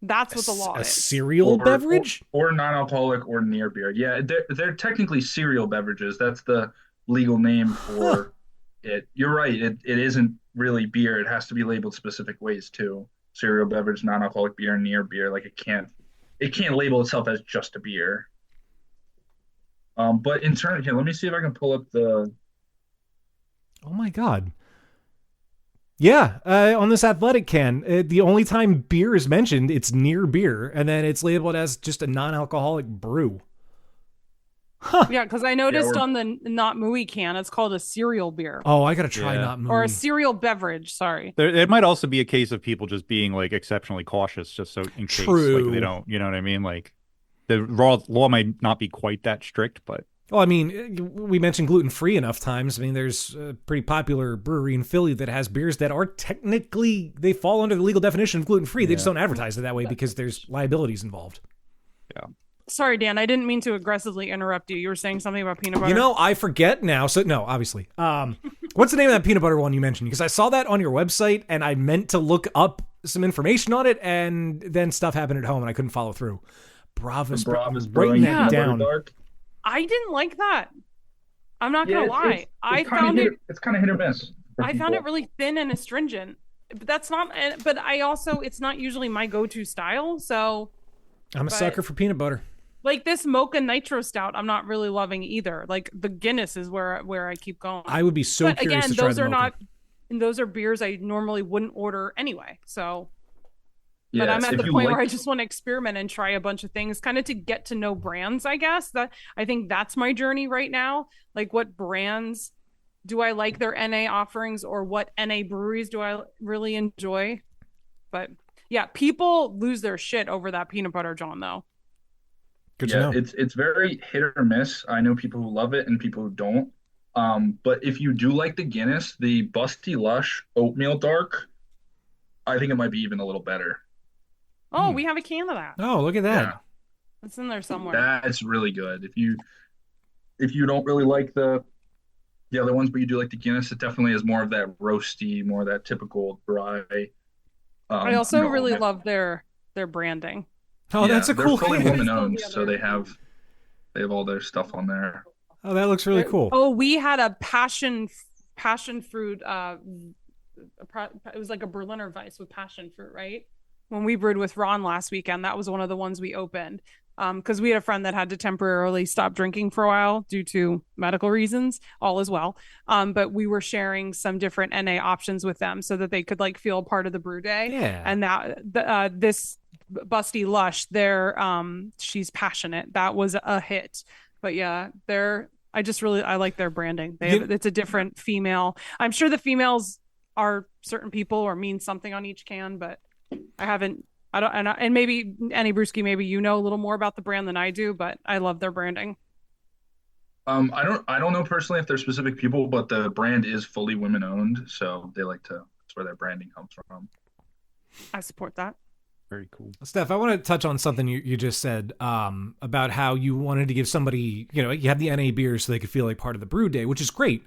That's what the law A is. cereal beverage? or non-alcoholic or near beer. Yeah, they're technically cereal beverages. That's the legal name for it. You're right. It isn't really beer. It has to be labeled specific ways too. Cereal beverage, non-alcoholic beer, near beer. Like it can't label itself as just a beer. But in turn, here, let me see if I can pull up the. Oh my god. Yeah, on this athletic can, the only time beer is mentioned, it's near beer, and then it's labeled as just a non-alcoholic brew. Yeah, because I noticed we're- on the Not Mooey can, it's called a cereal beer Oh, I gotta try Yeah. not moving. or a cereal beverage. Sorry. It might also be a case of people just being like exceptionally cautious, just so in case True. like they don't, you know what I mean? Like the law might not be quite that strict, but Well, I mean, we mentioned gluten-free enough times. I mean, there's a pretty popular brewery in Philly that has beers that are technically, they fall under the legal definition of gluten-free. They just don't advertise it that way because there's liabilities involved. Sorry, Dan. I didn't mean to aggressively interrupt you. You were saying something about peanut butter. You know, I forget now. So, no, obviously. What's the name of that peanut butter one you mentioned? Because I saw that on your website, and I meant to look up some information on it, and then stuff happened at home, and I couldn't follow through. Bravus, Bravo's writing Brewing that Peanut Butter down. Dark. I didn't like that. I'm not gonna Yeah, lie. I kinda found it. It's kind of hit or miss. for I found it people. really thin and astringent. But that's not. But I also, it's not usually my go-to style. So, I'm a but- sucker for peanut butter. like this mocha nitro stout, I'm not really loving either. Like the Guinness is where I keep going. I would be so but curious again, to try those the are mocha. not. And those are beers I normally wouldn't order anyway. So. Yes, But I'm at if the you point like- where I just want to experiment and try a bunch of things, kind of to get to know brands, I guess. That I think that's my journey right now. Like, what brands do I like their NA offerings, or what NA breweries do I really enjoy? But yeah, people lose their shit over that peanut butter, John, though. Good to know. it's very hit or miss. I know people who love it and people who don't. But if you do like the Guinness, the Busty Lush Oatmeal Dark, I think it might be even a little better. Oh, we have a can of that. Oh, look at that. Yeah. It's in there somewhere. That's really good. If you don't really like the other ones, but you do like the Guinness, it definitely is more of that roasty, more of that typical dry. I also you know, really love their branding. Oh, that's a they're cool fully can. woman Still owned, the so other- they have all their stuff on there. Oh, that looks really cool. Oh, we had a passion fruit. It was like a Berliner Weiss with passion fruit, right? When we brewed with Ron last weekend, that was one of the ones we opened. Because we had a friend that had to temporarily stop drinking for a while due to medical reasons, all as well. But we were sharing some different NA options with them so that they could like feel a part of the brew day. Yeah. And this Busty Lush, she's passionate. That was a hit. But yeah, I like their branding. It's a different female. I'm sure the females are certain people or mean something on each can, but and maybe Annie Brewskey, maybe you know a little more about the brand than I do, but I love their branding. I don't know personally if they're specific people, but the brand is fully women owned, so that's where their branding comes from. I support that. very cool. Steph, I want to touch on something you just said about how you wanted to give somebody, you had the NA beer so they could feel like part of the brew day, which is great.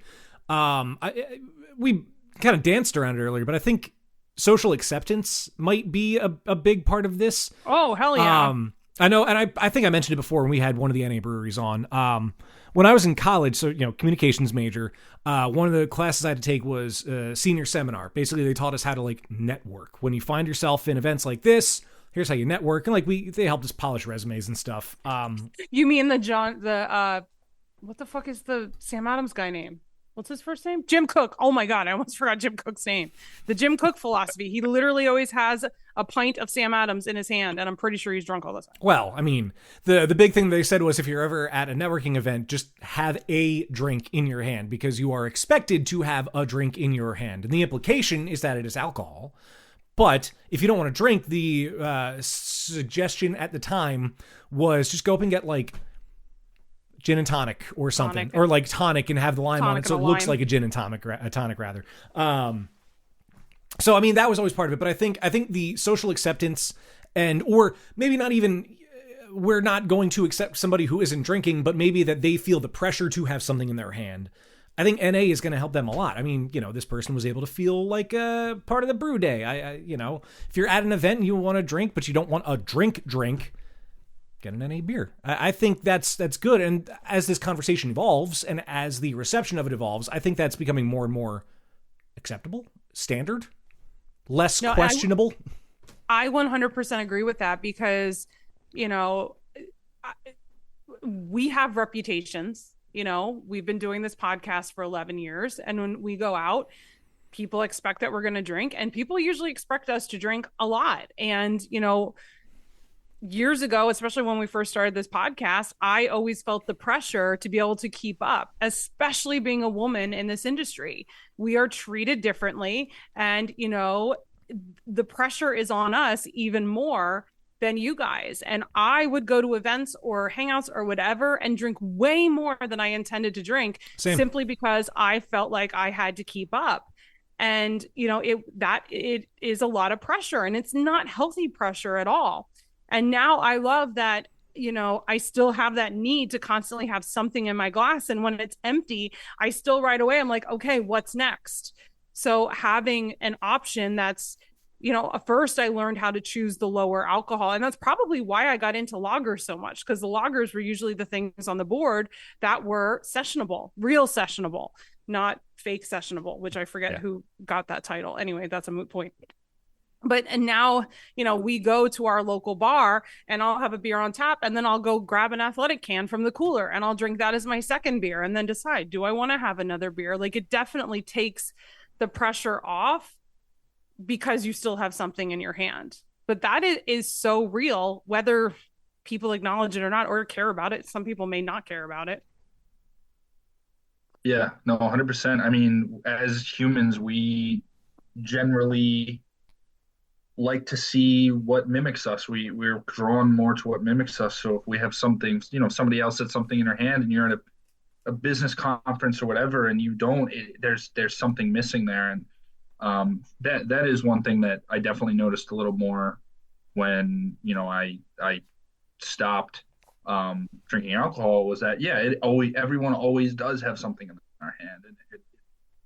We kind of danced around it earlier, but I think social acceptance might be a big part of this. Oh, hell yeah. I know, and I think I mentioned it before when we had one of the NA breweries on. When I was in college, so communications major, one of the classes I had to take was senior seminar. Basically, they taught us how to like network. When you find yourself in events like this, here's how you network, and they helped us polish resumes and stuff. You mean what the fuck is the Sam Adams guy name? What's his first name? Jim Cook. Oh my God, I almost forgot Jim Cook's name. The Jim Cook philosophy. He literally always has a pint of Sam Adams in his hand, and I'm pretty sure he's drunk all the time. Well, I mean, the big thing they said was if you're ever at a networking event, just have a drink in your hand because you are expected to have a drink in your hand. And the implication is that it is alcohol. But if you don't want to drink, the suggestion at the time was just go up and get like gin and tonic or something, or like tonic and have the lime on it, so it looks like a gin and tonic rather. So I mean that was always part of it, but I think the social acceptance or maybe not even we're not going to accept somebody who isn't drinking, but maybe that they feel the pressure to have something in their hand. I think NA is going to help them a lot. I mean, this person was able to feel like a part of the brew day. If you're at an event and you want to drink, but you don't want a drink, get an NA beer. I think that's good. And as this conversation evolves and as the reception of it evolves, I think that's becoming more and more acceptable, standard, less questionable. I 100% agree with that because, we have reputations. We've been doing this podcast for 11 years. And when we go out, people expect that we're going to drink, and people usually expect us to drink a lot. And, years ago, especially when we first started this podcast, I always felt the pressure to be able to keep up, especially being a woman in this industry. We are treated differently. And, the pressure is on us even more than you guys. And I would go to events or hangouts or whatever and drink way more than I intended to drink. Same. Simply because I felt like I had to keep up. And, it is a lot of pressure, and it's not healthy pressure at all. And now I love that, I still have that need to constantly have something in my glass. And when it's empty, I still right away, I'm like, okay, what's next? So having an option that's, first I learned how to choose the lower alcohol. And that's probably why I got into lagers so much, because the lagers were usually the things on the board that were sessionable, real sessionable, not fake sessionable, which I forget who got that title. Anyway, that's a moot point. And now, we go to our local bar and I'll have a beer on tap, and then I'll go grab an athletic can from the cooler and I'll drink that as my second beer and then decide, do I want to have another beer? Like, it definitely takes the pressure off because you still have something in your hand. But that is so real, whether people acknowledge it or not, or care about it. Some people may not care about it. Yeah, no, 100%. I mean, as humans, we generally like to see what mimics us. We're drawn more to what mimics us. So if we have something, somebody else said something in their hand and you're at a business conference or whatever, and you don't, there's something missing there. And that is one thing that I definitely noticed a little more when, I stopped drinking alcohol, was that, everyone always does have something in their hand. And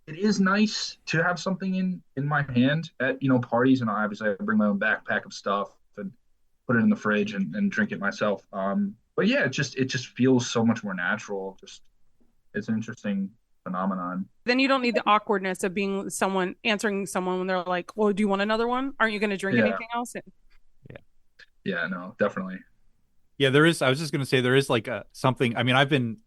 it is nice to have something in my hand at parties, and obviously I bring my own backpack of stuff and put it in the fridge and drink it myself. But yeah, it just feels so much more natural. It's an interesting phenomenon. Then you don't need the awkwardness of being answering someone when they're like, well, do you want another one? Aren't you going to drink anything else? Yeah, no, definitely. Yeah, there is. I was just going to say there is like something. I mean, I didn't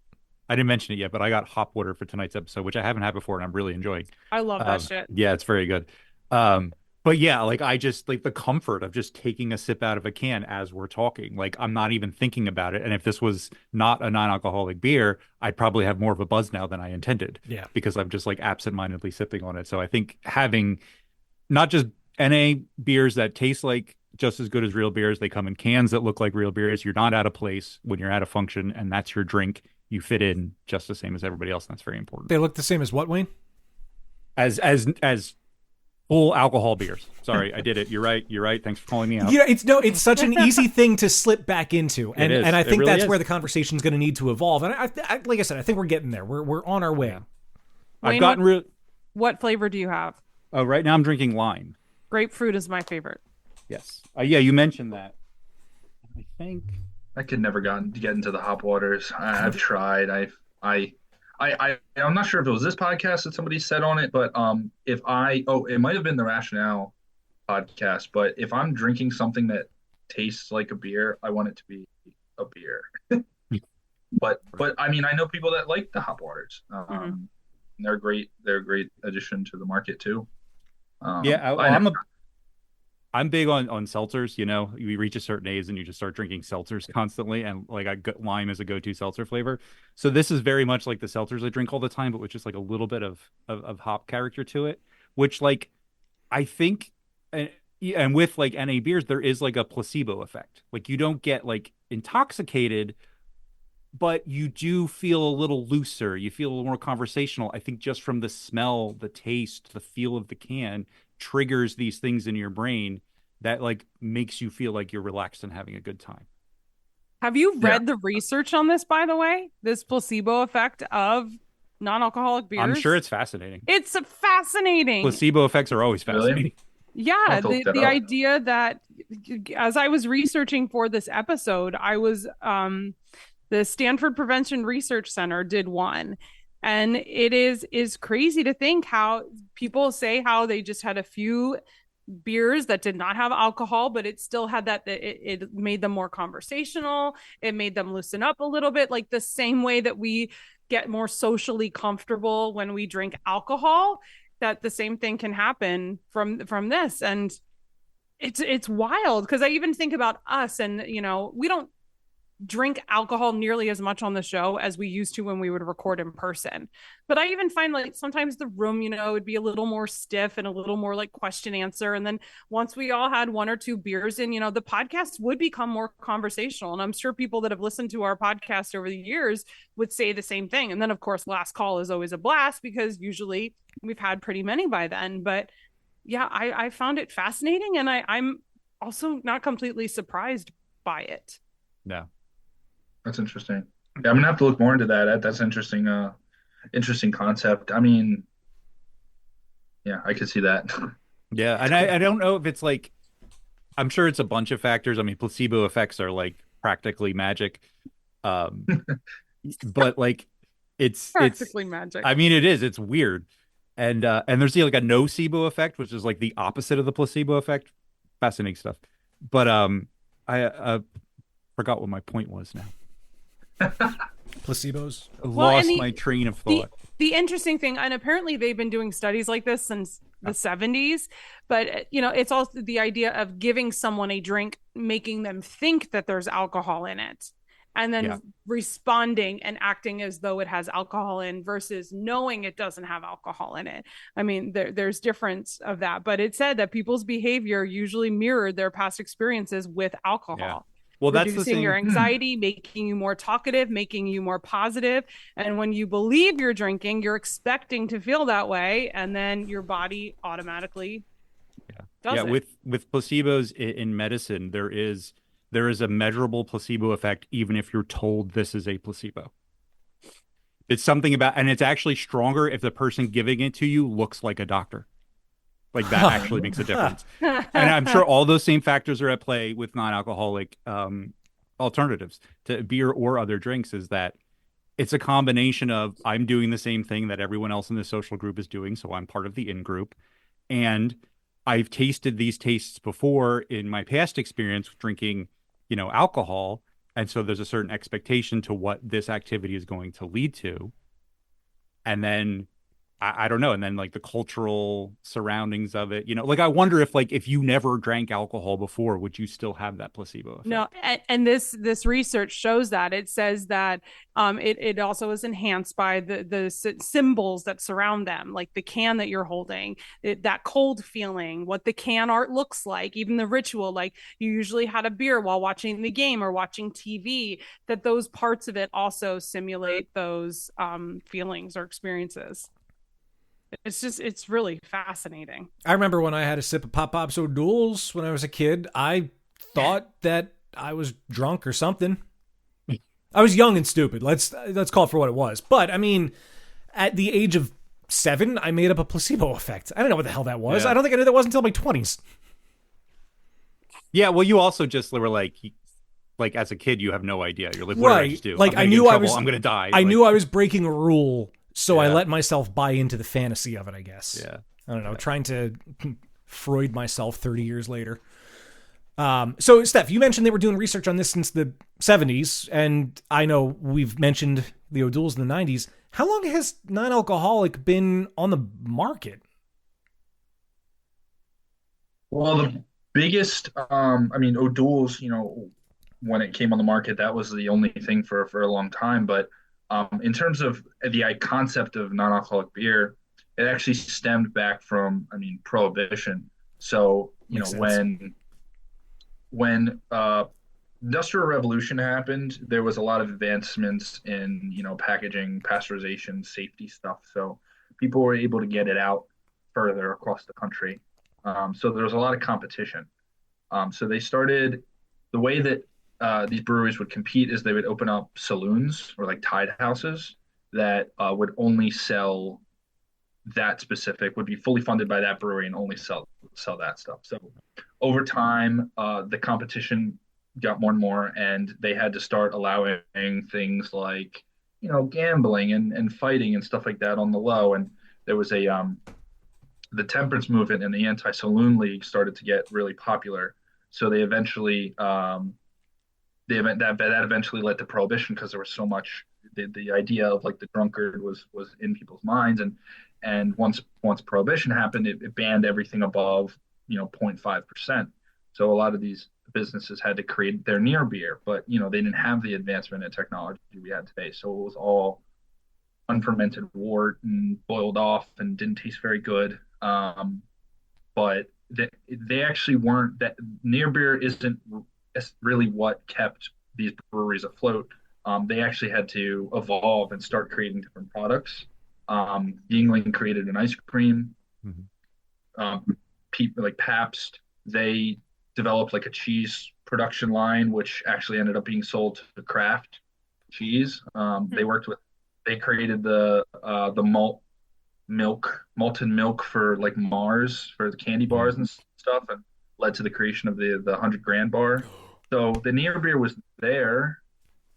mention it yet, but I got hop water for tonight's episode, which I haven't had before, and I'm really enjoying. I love that shit. Yeah, it's very good. But yeah, like I just like the comfort of just taking a sip out of a can as we're talking. Like I'm not even thinking about it. And if this was not a non-alcoholic beer, I'd probably have more of a buzz now than I intended. Yeah. Because I'm just like absentmindedly sipping on it. So I think having not just NA beers that taste like just as good as real beers, they come in cans that look like real beers. You're not out of place when you're at a function, and that's your drink. You fit in just the same as everybody else, and that's very important. They look the same as what, Wayne? As full alcohol beers. Sorry, I did it. You're right. Thanks for calling me out. Yeah, it's such an easy thing to slip back into, and I think really that's where the conversation's going to need to evolve. And I like I said, I think we're getting there. We're on our way. I've gotten What flavor do you have? Right now I'm drinking lime. Grapefruit is my favorite. Yes. Yeah, you mentioned that. I think I could never get into the hop waters. I've tried. I'm not sure if it was this podcast that somebody said on it, but it might have been the Rationale podcast. But if I'm drinking something that tastes like a beer, I want it to be a beer. but I mean, I know people that like the hop waters. and they're great. They're a great addition to the market too. I'm big on seltzers. You know, you reach a certain age and you just start drinking seltzers constantly, and like lime is a go-to seltzer flavor. So this is very much like the seltzers I drink all the time, but with just like a little bit of hop character to it, which like I think, and with like NA beers, there is like a placebo effect. Like you don't get like intoxicated, but you do feel a little looser. You feel a little more conversational. I think just from the smell, the taste, the feel of the can triggers these things in your brain that like makes you feel like you're relaxed and having a good time. Have you read the research on this, by the way? This placebo effect of non-alcoholic beers? I'm sure it's fascinating. It's fascinating. Placebo effects are always fascinating. Really? Yeah, the idea that as I was researching for this episode, I was the Stanford Prevention Research Center did one. And it is crazy to think how people say how they just had a few beers that did not have alcohol, but it still had that it made them more conversational. It made them loosen up a little bit, like the same way that we get more socially comfortable when we drink alcohol, that the same thing can happen from this. And it's wild because I even think about us, and you know, we don't drink alcohol nearly as much on the show as we used to when we would record in person. But I even find like sometimes the room, you know, would be a little more stiff and a little more like question answer. And then once we all had one or two beers in, you know, the podcast would become more conversational. And I'm sure people that have listened to our podcast over the years would say the same thing. And then of course, last call is always a blast because usually we've had pretty many by then. But yeah, I found it fascinating. And I'm also not completely surprised by it. No. That's interesting. Yeah, I'm gonna have to look more into that. That's interesting. Interesting concept. I mean, yeah, I could see that. Yeah, and I don't know if it's like, I'm sure it's a bunch of factors. I mean, placebo effects are like practically magic, but like it's practically magic. I mean, it is. It's weird, and there's like a nocebo effect, which is like the opposite of the placebo effect. Fascinating stuff. But I forgot what my point was now. Placebos. Lost my train of thought. The interesting thing, and apparently they've been doing studies like this since the 70s, but you know, it's also the idea of giving someone a drink, making them think that there's alcohol in it, and then responding and acting as though it has alcohol in versus knowing it doesn't have alcohol in it. I mean, there's difference of that, but it said that people's behavior usually mirrored their past experiences with alcohol. Yeah. Well, that's reducing your anxiety, making you more talkative, making you more positive. And when you believe you're drinking, you're expecting to feel that way, and then your body automatically does it. With placebos in medicine, there is a measurable placebo effect, even if you're told this is a placebo. It's something about, and it's actually stronger if the person giving it to you looks like a doctor. Like that actually makes a difference. And I'm sure all those same factors are at play with non-alcoholic alternatives to beer or other drinks, is that it's a combination of I'm doing the same thing that everyone else in the social group is doing, so I'm part of the in-group. And I've tasted these tastes before in my past experience with drinking, you know, alcohol. And so there's a certain expectation to what this activity is going to lead to. And then I don't know. And then like the cultural surroundings of it, you know, like I wonder if you never drank alcohol before, would you still have that placebo effect? No. And this research shows that. It says that it also is enhanced by the symbols that surround them, like the can that you're holding, that cold feeling, what the can art looks like, even the ritual, like you usually had a beer while watching the game or watching TV, that those parts of it also simulate those feelings or experiences. It's really fascinating. I remember when I had a sip of Pop Pops O'Doul's when I was a kid, I thought that I was drunk or something. I was young and stupid. Let's call it for what it was. But I mean, at the age of 7, I made up a placebo effect. I don't know what the hell that was. Yeah. I don't think I knew that was until my 20s. Yeah, well, you also just were like as a kid, you have no idea. You're like, what did I just do? Like I'm going to die. I knew I was breaking a rule. So I let myself buy into the fantasy of it, I guess. Yeah. I don't know, trying to Freud myself 30 years later. So, Steph, you mentioned they were doing research on this since the 70s, and I know we've mentioned the O'Doul's in the 90s. How long has non-alcoholic been on the market? Well, the biggest, I mean, O'Doul's, when it came on the market, that was the only thing for a long time. But in terms of the concept of non-alcoholic beer, it actually stemmed back from, I mean, Prohibition. So, Makes sense. when Industrial Revolution happened, there was a lot of advancements in, packaging, pasteurization, safety stuff. So people were able to get it out further across the country. So there was a lot of competition. So they started the way that these breweries would compete is they would open up saloons or like tide houses that would only sell that specific, would be fully funded by that brewery and only sell that stuff. So over time, the competition got more and more, and they had to start allowing things like, gambling and fighting and stuff like that on the low. And there was the temperance movement and the anti-saloon league started to get really popular. So they eventually that eventually led to prohibition because there was so much the idea of like the drunkard was in people's minds, and once prohibition happened, it banned everything above 0.5%. So a lot of these businesses had to create their near beer, but they didn't have the advancement in technology we have today. So it was all unfermented wort and boiled off and didn't taste very good. But they actually weren't that near beer isn't really what kept these breweries afloat. They actually had to evolve and start creating different products. Yingling created an ice cream. People like Pabst, they developed like a cheese production line, which actually ended up being sold to Kraft cheese. They created the malted milk for like Mars for the candy bars and stuff, and led to the creation of the 100 grand bar. So the near beer was there,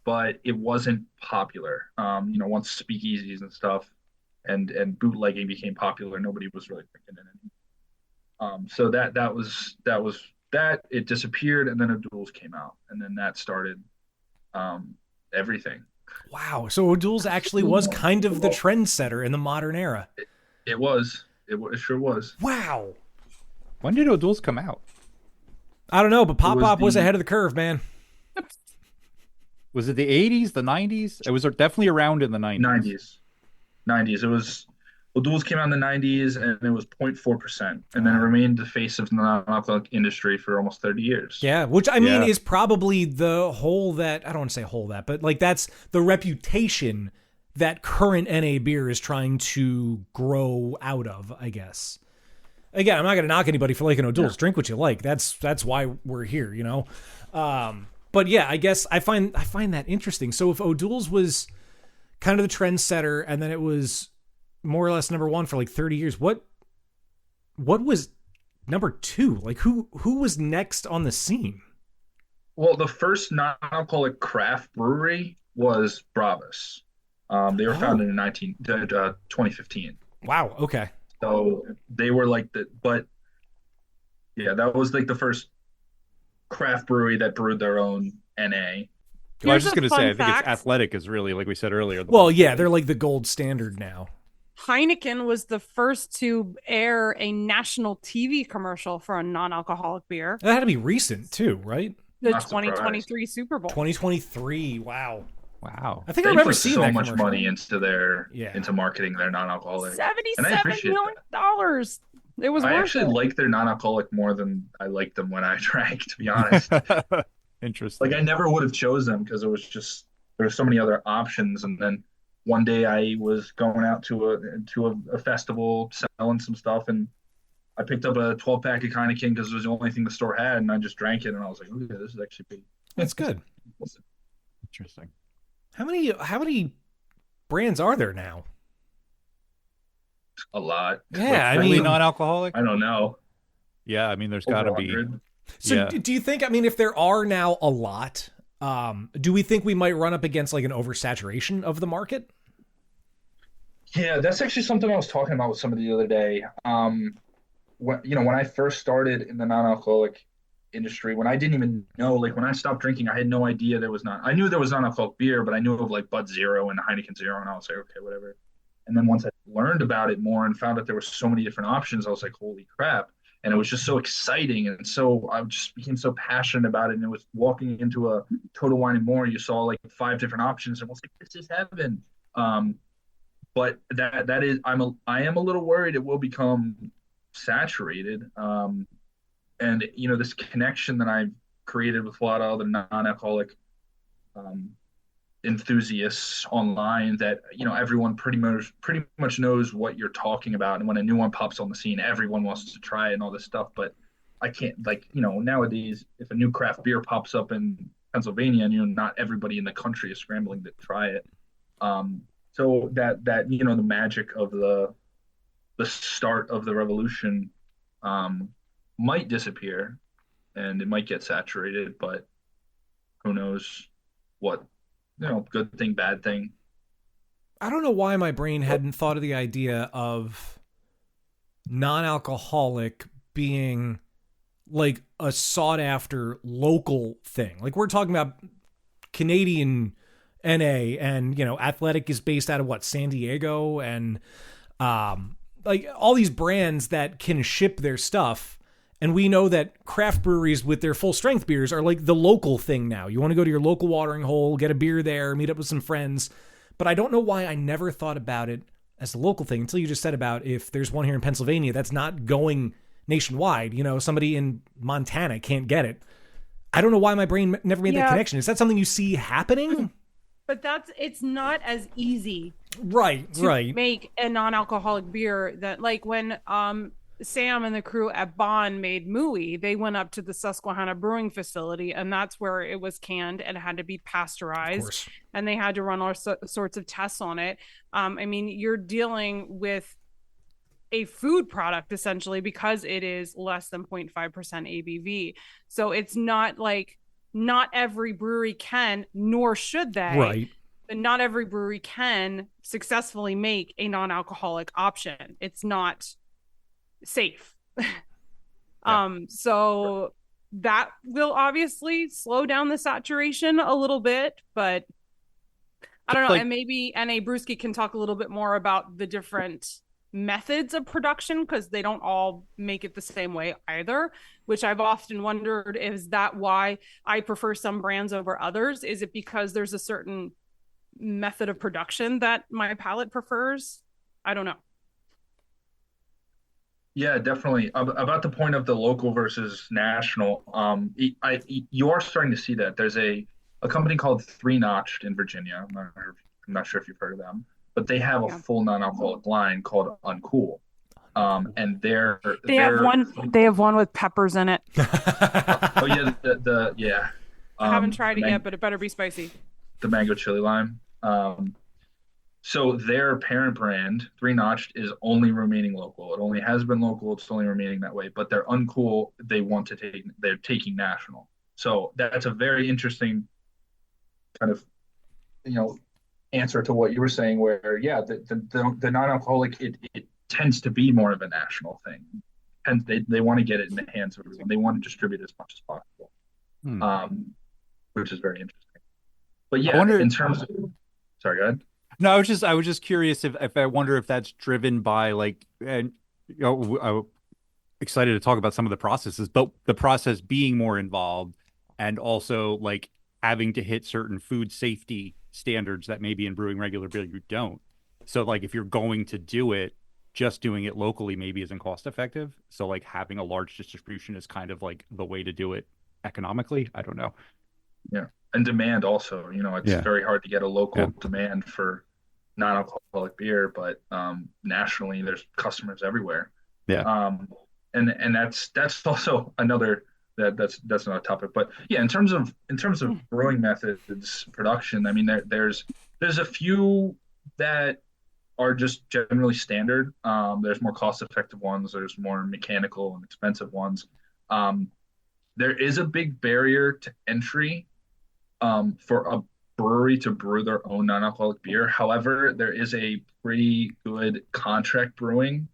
but it wasn't popular. Once speakeasies and stuff and bootlegging became popular, nobody was really drinking it anymore. So that was that. It disappeared, and then O'Doul's came out, and then that started everything. Wow. So O'Doul's actually was kind of the trendsetter in the modern era. It was. It sure was. Wow. When did O'Doul's come out? I don't know, but Pop was ahead of the curve, man. Was it the 80s, the 90s? It was definitely around in the 90s. 90s. It was. O'Doul's came out in the 90s, and it was 0.4%, and then it remained the face of the non-alcoholic industry for almost 30 years. Yeah, which I mean is probably the hole that, I don't want to say hole that, but like that's the reputation that current NA beer is trying to grow out of, I guess. Again, I'm not going to knock anybody for liking O'Doul's. Yeah. Drink what you like. That's why we're here, But yeah, I guess I find that interesting. So if O'Doul's was kind of the trendsetter, and then it was more or less number one for like 30 years, what was number two? Like who was next on the scene? Well, the first non-alcoholic craft brewery was Bravas. They were founded in 2015. Wow. Okay. So they were like but yeah, that was like the first craft brewery that brewed their own NA. Well, I was just going to say, I think it's Athletic is really, like we said earlier. Well, yeah, they're like the gold standard now. Heineken was the first to air a national TV commercial for a non-alcoholic beer. That had to be recent too, right? The 2023 Super Bowl. 2023. Wow. Wow. I think I remember seeing that much money into marketing their non-alcoholic. $77 million. It was. I actually like their non-alcoholic more than I liked them when I drank, to be honest. Interesting. Like I never would have chose them because it was just there were so many other options, and then one day I was going out to a festival selling some stuff, and I picked up a 12-pack of Heineken because it was the only thing the store had, and I just drank it, and I was like, "Okay, this is actually pretty." That's good. Interesting. How many brands are there now? A lot. Yeah, I mean, non-alcoholic. I don't know. Yeah, I mean, there's got to be. So, do you think? I mean, if there are now a lot, do we think we might run up against like an oversaturation of the market? Yeah, that's actually something I was talking about with somebody the other day. When I first started in the non-alcoholic industry when I didn't even know. Like when I stopped drinking, I had no idea there was not. I knew there was non-alcoholic beer, but I knew of like Bud Zero and Heineken Zero, and I was like, okay, whatever. And then once I learned about it more and found out there were so many different options, I was like, holy crap. And it was just so exciting. And so I just became so passionate about it. And it was walking into a Total Wine and More, you saw like 5 different options and I was like, this is heaven. But I am a little worried it will become saturated. And this connection that I've created with a lot of other non-alcoholic um, enthusiasts online, that everyone pretty much knows what you're talking about, and when a new one pops on the scene, everyone wants to try it and all this stuff. But I can't, like, nowadays, if a new craft beer pops up in Pennsylvania, and not everybody in the country is scrambling to try it. So that the magic of the start of the revolution might disappear, and it might get saturated, but who knows what, good thing, bad thing. I don't know why my brain hadn't thought of the idea of non-alcoholic being like a sought after local thing. Like we're talking about Canadian NA, and Athletic is based out of San Diego, and like all these brands that can ship their stuff. And we know that craft breweries with their full strength beers are like the local thing now. You want to go to your local watering hole, get a beer there, meet up with some friends. But I don't know why I never thought about it as a local thing until you just said about if there's one here in Pennsylvania that's not going nationwide. Somebody in Montana can't get it. I don't know why my brain never made that connection. Is that something you see happening? But it's not as easy. Right. Make a non-alcoholic beer that, like when Sam and the crew at Bond made Mooey, they went up to the Susquehanna brewing facility, and that's where it was canned and it had to be pasteurized, and they had to run all sorts of tests on it. I mean, you're dealing with a food product essentially because it is less than 0.5% ABV. So it's not like not every brewery can, nor should they. Right. But not every brewery can successfully make a non-alcoholic option. It's not safe. So that will obviously slow down the saturation a little bit, but I don't know. And maybe NA Brewskey can talk a little bit more about the different methods of production, because they don't all make it the same way either, which I've often wondered, is that why I prefer some brands over others? Is it because there's a certain method of production that my palate prefers? I don't know. Yeah, definitely. About the point of the local versus national, you are starting to see that. There's a company called Three Notched in Virginia. I'm not sure if you've heard of them, but they have a full non-alcoholic line called Uncool. And they have one with peppers in it. Oh yeah, yeah. I haven't tried it yet, but it better be spicy. The mango chili lime. So their parent brand, Three Notched, is only remaining local. It only has been local. It's only remaining that way. But they're Uncool. They're taking national. So that's a very interesting kind of, answer to what you were saying, where the non-alcoholic, it tends to be more of a national thing, and they want to get it in the hands of everyone. They want to distribute as much as possible, which is very interesting. But yeah, in terms of, sorry, go ahead. No, I was just curious if I wonder if that's driven by I'm excited to talk about some of the processes, but the process being more involved, and also like having to hit certain food safety standards that maybe in brewing regular beer you don't. So like if you're going to do it, just doing it locally maybe isn't cost effective. So like having a large distribution is kind of like the way to do it economically. I don't know. Yeah. And demand also, it's very hard to get a local demand for non-alcoholic beer, but nationally there's customers everywhere. Yeah. And that's also another that's another topic. But yeah, in terms of brewing methods, production, I mean there's a few that are just generally standard. There's more cost-effective ones. There's more mechanical and expensive ones. There is a big barrier to entry for a brewery to brew their own non-alcoholic beer. However, there is a pretty good contract brewing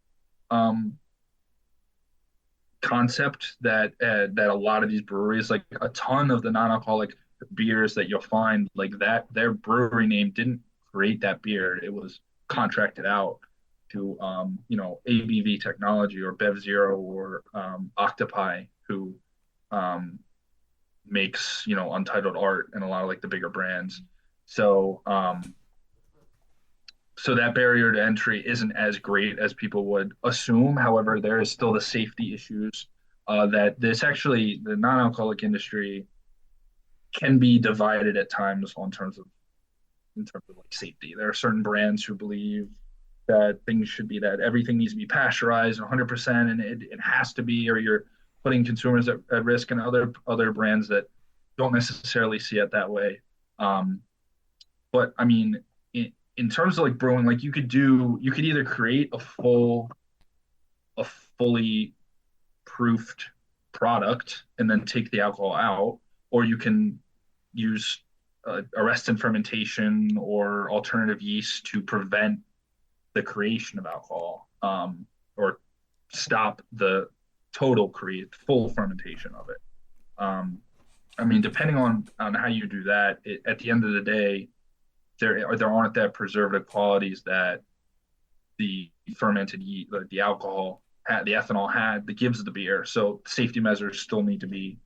concept that a lot of these breweries, like a ton of the non-alcoholic beers that you'll find, like that their brewery name didn't create that beer. It was contracted out to ABV Technology or Bev Zero or Octopi, who um, makes Untitled Art and a lot of like the bigger brands. So so that barrier to entry isn't as great as people would assume. However, there is still the safety issues that this actually the non-alcoholic industry can be divided at times in terms of like safety. There are certain brands who believe that things should be that everything needs to be pasteurized 100% and it has to be, or you're putting consumers at risk, and other brands that don't necessarily see it that way. But I mean, in terms of like brewing, like you could either create a fully proofed product and then take the alcohol out, or you can use arrestin fermentation or alternative yeast to prevent the creation of alcohol, or stop the full fermentation of it. I mean, depending on how you do that, at the end of the day, there aren't that preservative qualities that the fermented yeast, the alcohol had, the ethanol had, that gives the beer. So safety measures still need to be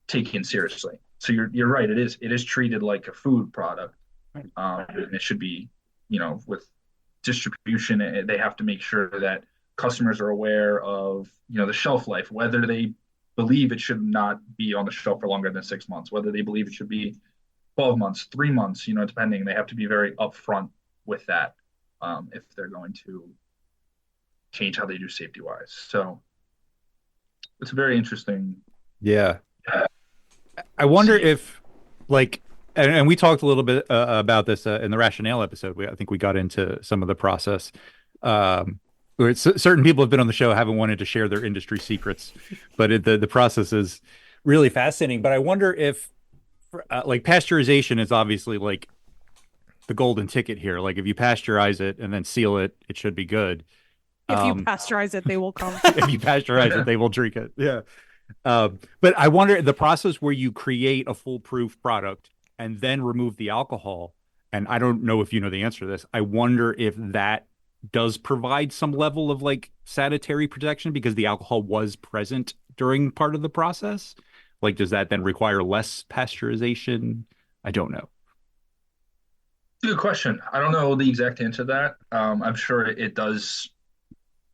taken seriously. So you're right. It is treated like a food product, and it should be, with distribution. They have to make sure that customers are aware of the shelf life, whether they believe it should not be on the shelf for longer than 6 months, whether they believe it should be 12 months, 3 months, depending. They have to be very upfront with that if they're going to change how they do safety wise. So it's very interesting. Yeah. I wonder if, like, and we talked a little bit about this in the rationale episode. I think we got into some of the process. Where certain people have been on the show, haven't wanted to share their industry secrets, but the process is really fascinating. But I wonder if, like, pasteurization is obviously like the golden ticket here. Like, if you pasteurize it and then seal it, it should be good. If you pasteurize it, they will come. If you pasteurize it, they will drink it. Yeah. But I wonder the process where you create a foolproof product and then remove the alcohol. And I don't know if you know the answer to this. I wonder if that does provide some level of like sanitary protection because the alcohol was present during part of the process. Like, does that then require less pasteurization? I don't know. Good question. I don't know the exact answer to that. I'm sure it does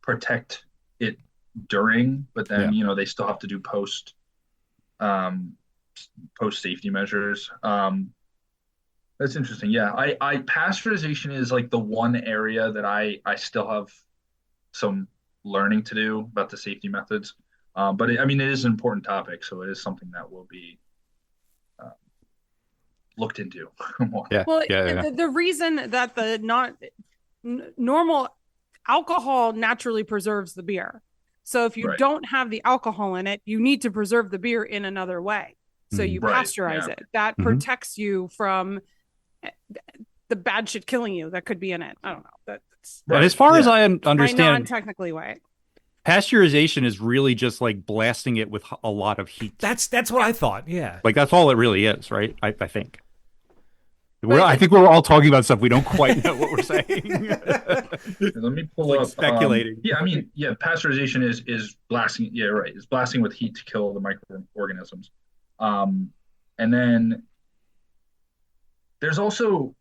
protect it during, but then they still have to do post safety measures. That's interesting. Yeah, I pasteurization is like the one area that I still have some learning to do about the safety methods. But I mean, it is an important topic, so it is something that will be looked into more. Yeah. Well, Yeah. the reason that the normal alcohol naturally preserves the beer. So if you don't have the alcohol in it, you need to preserve the beer in another way. So you pasteurize it. That protects you from the bad shit killing you that could be in it. I don't know. That's And as far as I understand, non-technically way. Pasteurization is really just like blasting it with a lot of heat. That's what I thought. Yeah. Like, that's all it really is, right? I think. I think we're all talking about stuff we don't quite know what we're saying. Let me pull up. Speculating. Pasteurization is blasting. Yeah, right. It's blasting with heat to kill the microorganisms. And then there's also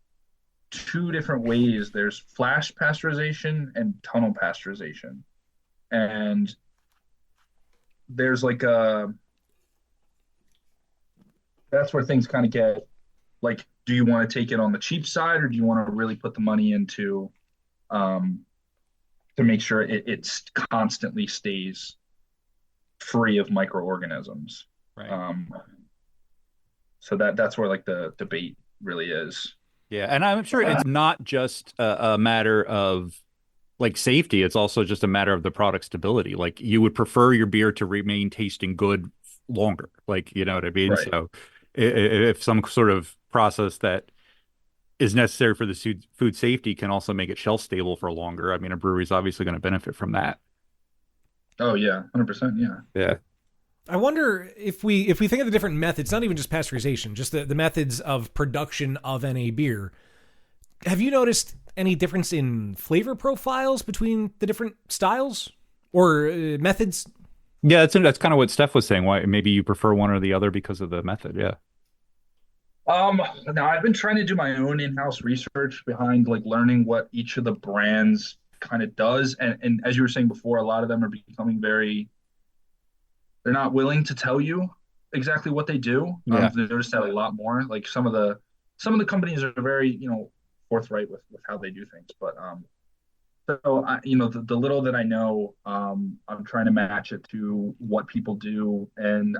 two different ways. There's flash pasteurization and tunnel pasteurization. And there's like that's where things kind of get like, do you want to take it on the cheap side, or do you want to really put the money into to make sure it constantly stays free of microorganisms? Right. So that's where like the debate really is. Yeah, and I'm sure it's not just a matter of like safety. It's also just a matter of the product stability. Like, you would prefer your beer to remain tasting good longer. Like, you know what I mean? Right. So if some sort of process that is necessary for the food safety can also make it shelf stable for longer, I mean, a brewery is obviously going to benefit from that. Oh yeah, 100%. Yeah. Yeah. I wonder if we think of the different methods, not even just pasteurization, just the methods of production of NA beer. Have you noticed any difference in flavor profiles between the different styles or methods? Yeah, that's kind of what Steph was saying. Why maybe you prefer one or the other because of the method. Yeah. Now I've been trying to do my own in-house research behind like learning what each of the brands kind of does, and as you were saying before, a lot of them are becoming very, they're not willing to tell you exactly what they do. Yeah. I've noticed that a lot more. Like some of the companies are very, forthright with how they do things, but so the little that I know, I'm trying to match it to what people do, and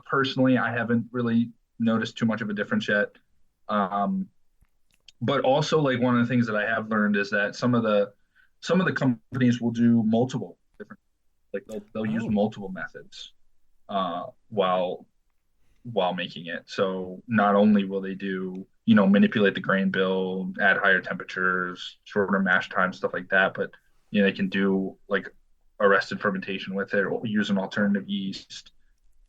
personally I haven't really noticed too much of a difference yet. Um, but also like one of the things that I have learned is that some of the companies will do multiple different, like they'll use Oh. multiple methods while making it. So not only will they do, manipulate the grain bill, add higher temperatures, shorter mash time, stuff like that, but they can do like arrested fermentation with it or use an alternative yeast.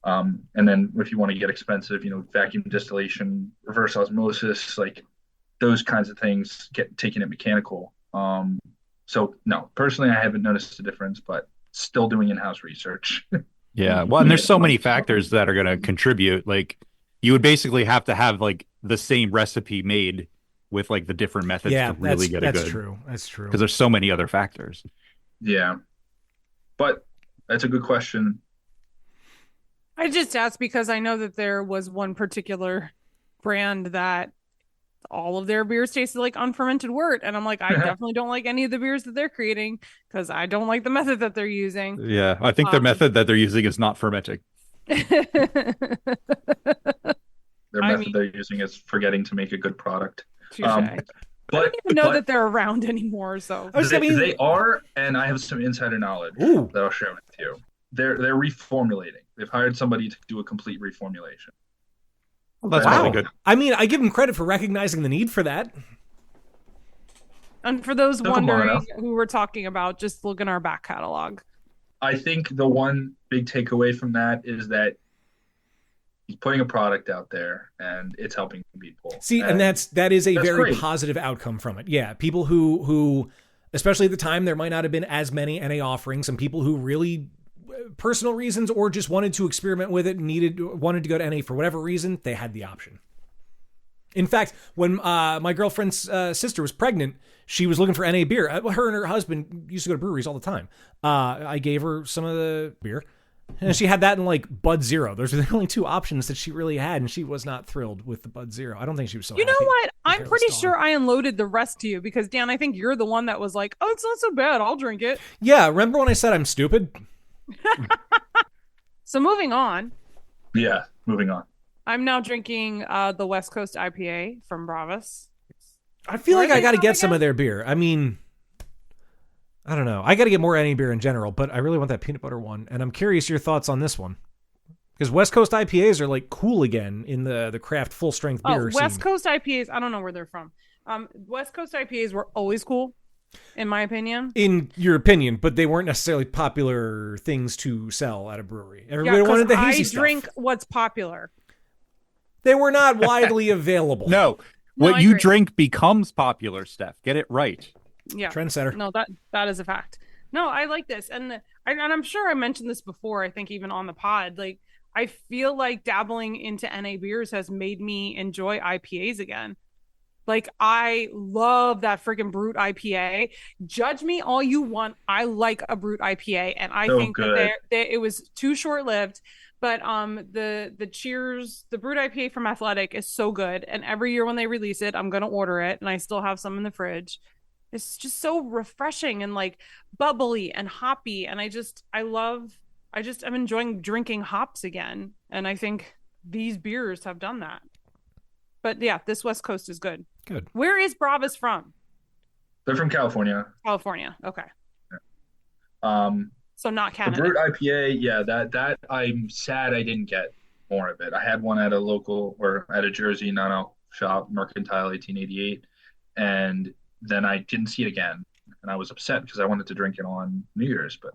And then if you want to get expensive, vacuum distillation, reverse osmosis, like those kinds of things get taken at mechanical. So no, personally, I haven't noticed a difference, but still doing in-house research. Yeah. Well, and there's so many factors that are going to contribute. Like you would basically have to have like the same recipe made with like the different methods Yeah, to really get it that's good. true. That's true. Because there's so many other factors. Yeah, but that's a good question. I just asked because I know that there was one particular brand that all of their beers tasted like unfermented wort. And I'm like, I definitely don't like any of the beers that they're creating because I don't like the method that they're using. Yeah. I think the method that they're using is not fermenting. Their method they're using is forgetting to make a good product. Touche. Um, I don't but even know but that they're around anymore. So they are, and I have some insider knowledge Ooh. that I'll share with you. They're reformulating. They've hired somebody to do a complete reformulation. Well, that's Wow. really good. I mean, I give them credit for recognizing the need for that. and for those Took 'em long wondering enough. who we're talking about, just look in our back catalog. I think the one big takeaway from that is that he's putting a product out there and it's helping people. See, and that is a that's very great. positive outcome from it. Yeah, people who especially at the time there might not have been as many NA offerings, some people who really personal reasons or just wanted to experiment with it, wanted to go to NA for whatever reason, they had the option. In fact, when my girlfriend's sister was pregnant, she was looking for NA beer. Her and her husband used to go to breweries all the time. I gave her some of the beer, and she had that in like Bud Zero. Those were the only two options that she really had, and she was not thrilled with the Bud Zero. I don't think she was so You know happy. what? I'm Hairless pretty dog. sure I unloaded the rest to you because Dan, I think you're the one that was like, "Oh, it's not so bad. I'll drink it." Yeah, remember when I said I'm stupid? So moving on, Yeah, moving on. I'm now drinking the West Coast IPA from Bravos. I feel Where like are I they got to from get some again? of their beer. I mean, I don't know. I got to get more NA beer in general, but I really want that peanut butter one, and I'm curious your thoughts on this one. Because West Coast IPAs are like cool again in the craft full strength beer West scene. Coast IPAs. I don't know where they're from. West Coast IPAs were always cool, in my opinion. In your opinion, but they weren't necessarily popular things to sell at a brewery. Everybody 'cause wanted the I hazy stuff. drink what's popular. They were not widely available. No. No, What I you agree. drink becomes popular, Steph. Get it right. Yeah, Trendsetter. no, that is a fact. No, I like this, and I'm sure I mentioned this before. I think even on the pod, like I feel like dabbling into NA beers has made me enjoy IPAs again. Like I love that freaking Brute IPA. Judge me all you want. I like a Brute IPA, and I So think good. that it was too short lived. But the Cheers, the Brute IPA from Athletic is so good, and every year when they release it, I'm gonna order it, and I still have some in the fridge. It's just so refreshing and like bubbly and hoppy, and I'm enjoying drinking hops again, and I think these beers have done that. But yeah, this West Coast is good. Good. Where is Bravas from? They're from California. California. Okay. Um, So not the Canada. Brute IPA, yeah, that I'm sad I didn't get more of it. I had one at a local or at a Jersey nano shop, Mercantile 1888, and then I didn't see it again, and I was upset because I wanted to drink it on New Year's, but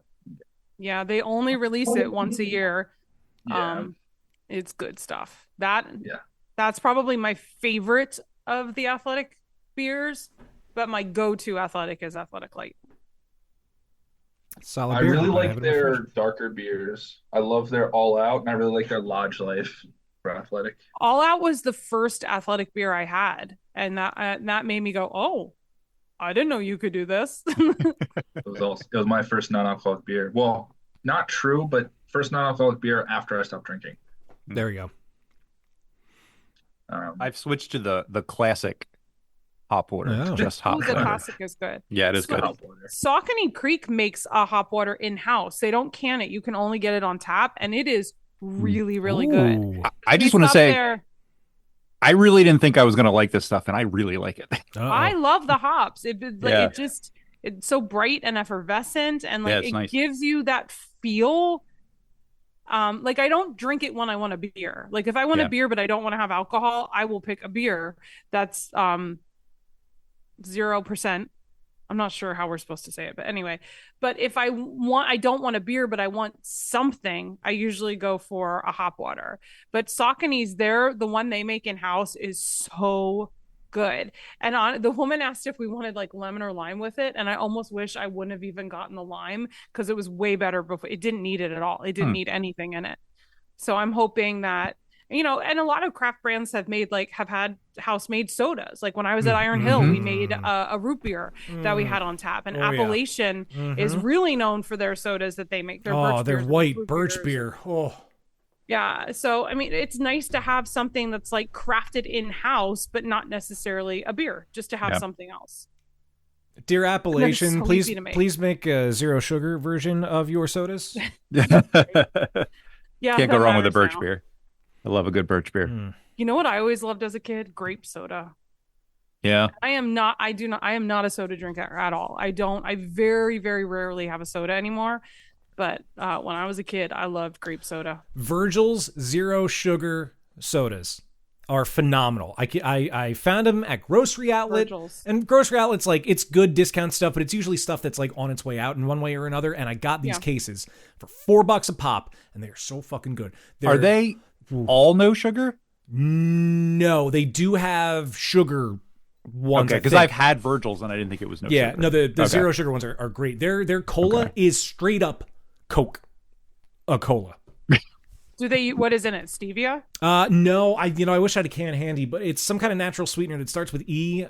Yeah, they only release it once a year. Yeah. It's good stuff. Yeah. That's probably my favorite of the Athletic beers, but my go-to Athletic is Athletic Light. Solid I beer. really I like have it in my their fridge. darker beers. I love their All Out, and I really like their Lodge Life for Athletic. All Out was the first Athletic beer I had, and that made me go, "Oh, I didn't know you could do this." It was my first non-alcoholic beer. Well, not true, but first non-alcoholic beer after I stopped drinking. There we go. I've switched to the classic hop water, Oh. just hop Ooh, the water. classic is good. Yeah, it is So- good. Hop water. Saucony Creek makes a hop water in-house. They don't can it. You can only get it on tap, and it is really, really good. Ooh. I just It's want to up say, there. I really didn't think I was going to like this stuff, and I really like it. Uh-oh. I love the hops. Yeah. It's so bright and effervescent, and Yeah, like it's it nice. gives you that feel. Like I don't drink it when I want a beer. Like if I want Yeah. a beer but I don't want to have alcohol, I will pick a beer that's 0%. I'm not sure how we're supposed to say it, but anyway. But if I don't want a beer, but I want something, I usually go for a hop water. But Saucony's, the one they make in house is so good. And the woman asked if we wanted like lemon or lime with it, and I almost wish I wouldn't have even gotten the lime because it was way better before. It didn't need it at all. It didn't need anything in it. So I'm hoping that, and a lot of craft brands have had house made sodas. Like when I was at Iron Hill, we made a root beer that we had on tap. And Oh, yeah. Appalachian is really known for their sodas that they make. Their birch Their beers, white root birch beers. beer. Oh. Yeah. So, I mean, it's nice to have something that's like crafted in house, but not necessarily a beer, just to have Yeah. something else. Dear Appalachian, so please easy to make. please make a zero sugar version of your sodas. Yeah. Can't go that wrong with a matters birch now. beer. I love a good birch beer. You know what I always loved as a kid? Grape soda. Yeah. I am not a soda drinker at all. I very, very rarely have a soda anymore. But when I was a kid, I loved grape soda. Virgil's zero sugar sodas are phenomenal. I found them at Grocery Outlet. Virgil's. And Grocery Outlet's like, it's good discount stuff, but it's usually stuff that's like on its way out in one way or another. And I got these Yeah. cases for $4 a pop, and they are so fucking good. Are they all no sugar? No, they do have sugar ones. Okay, I because think. I've had Virgil's and I didn't think it was no Yeah, sugar. no, the Okay. zero sugar ones are great. Their cola is straight up Coke. A cola. What is in it? Stevia? No, I wish I had a can handy, but it's some kind of natural sweetener that starts with E.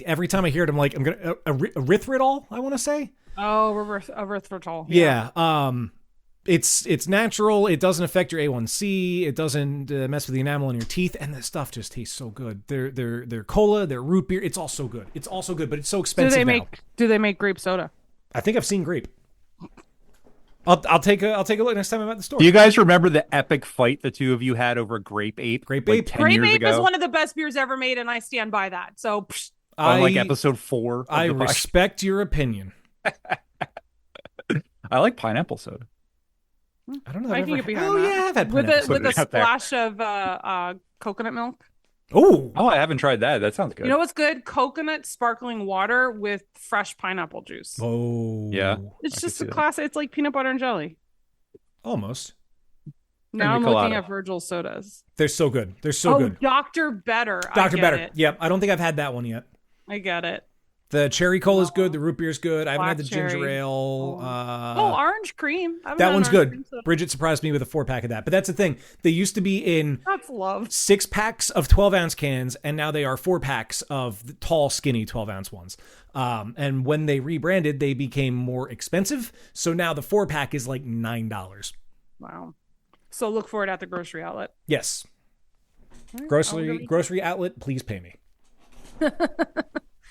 Every time I hear it, I'm like, I'm gonna erythritol. I want to say. Oh, erythritol. Yeah. It's natural. It doesn't affect your A1C. It doesn't mess with the enamel in your teeth, and the stuff just tastes so good. Their cola, their root beer, it's all so good. It's all so good, but it's so expensive now. Do they make grape soda? I think I've seen grape. I'll take a look next time I'm at the store. Do you guys remember the epic fight the two of you had over Grape Ape? Grape like Ape? 10 Grape years Ape ago? is one of the best beers ever made, and I stand by that. So, On like episode 4 of I the podcast. respect your opinion. I like pineapple soda. I don't know. That I I've can ever get behind Oh that. yeah, I've had with pineapple a soda. out there. splash of coconut milk. Oh, Oh, I haven't tried that. That sounds good. You know what's good? Coconut sparkling water with fresh pineapple juice. oh, Yeah. It's I just can a see that. classic. It's like peanut butter and jelly. almost. Now I'm Pina looking colada. at Virgil's sodas. They're so good. They're so good. Dr. Better. Dr. I get Better. It. Yep. I don't think I've had that one yet. I get it. The cherry cola is good. The root beer is good. I haven't had the Black ginger cherry. ale. Orange cream. I haven't That had one's orange good. cream soda. Bridget surprised me with a 4-pack of that. But that's the thing. They used to be in That's love. 6-packs of 12-ounce cans, and now they are 4-packs of the tall, skinny 12-ounce ones. And when they rebranded, they became more expensive. So now the 4-pack is like $9. Wow. So look for it at the grocery outlet. Yes. I'll Grocery outlet, please pay me.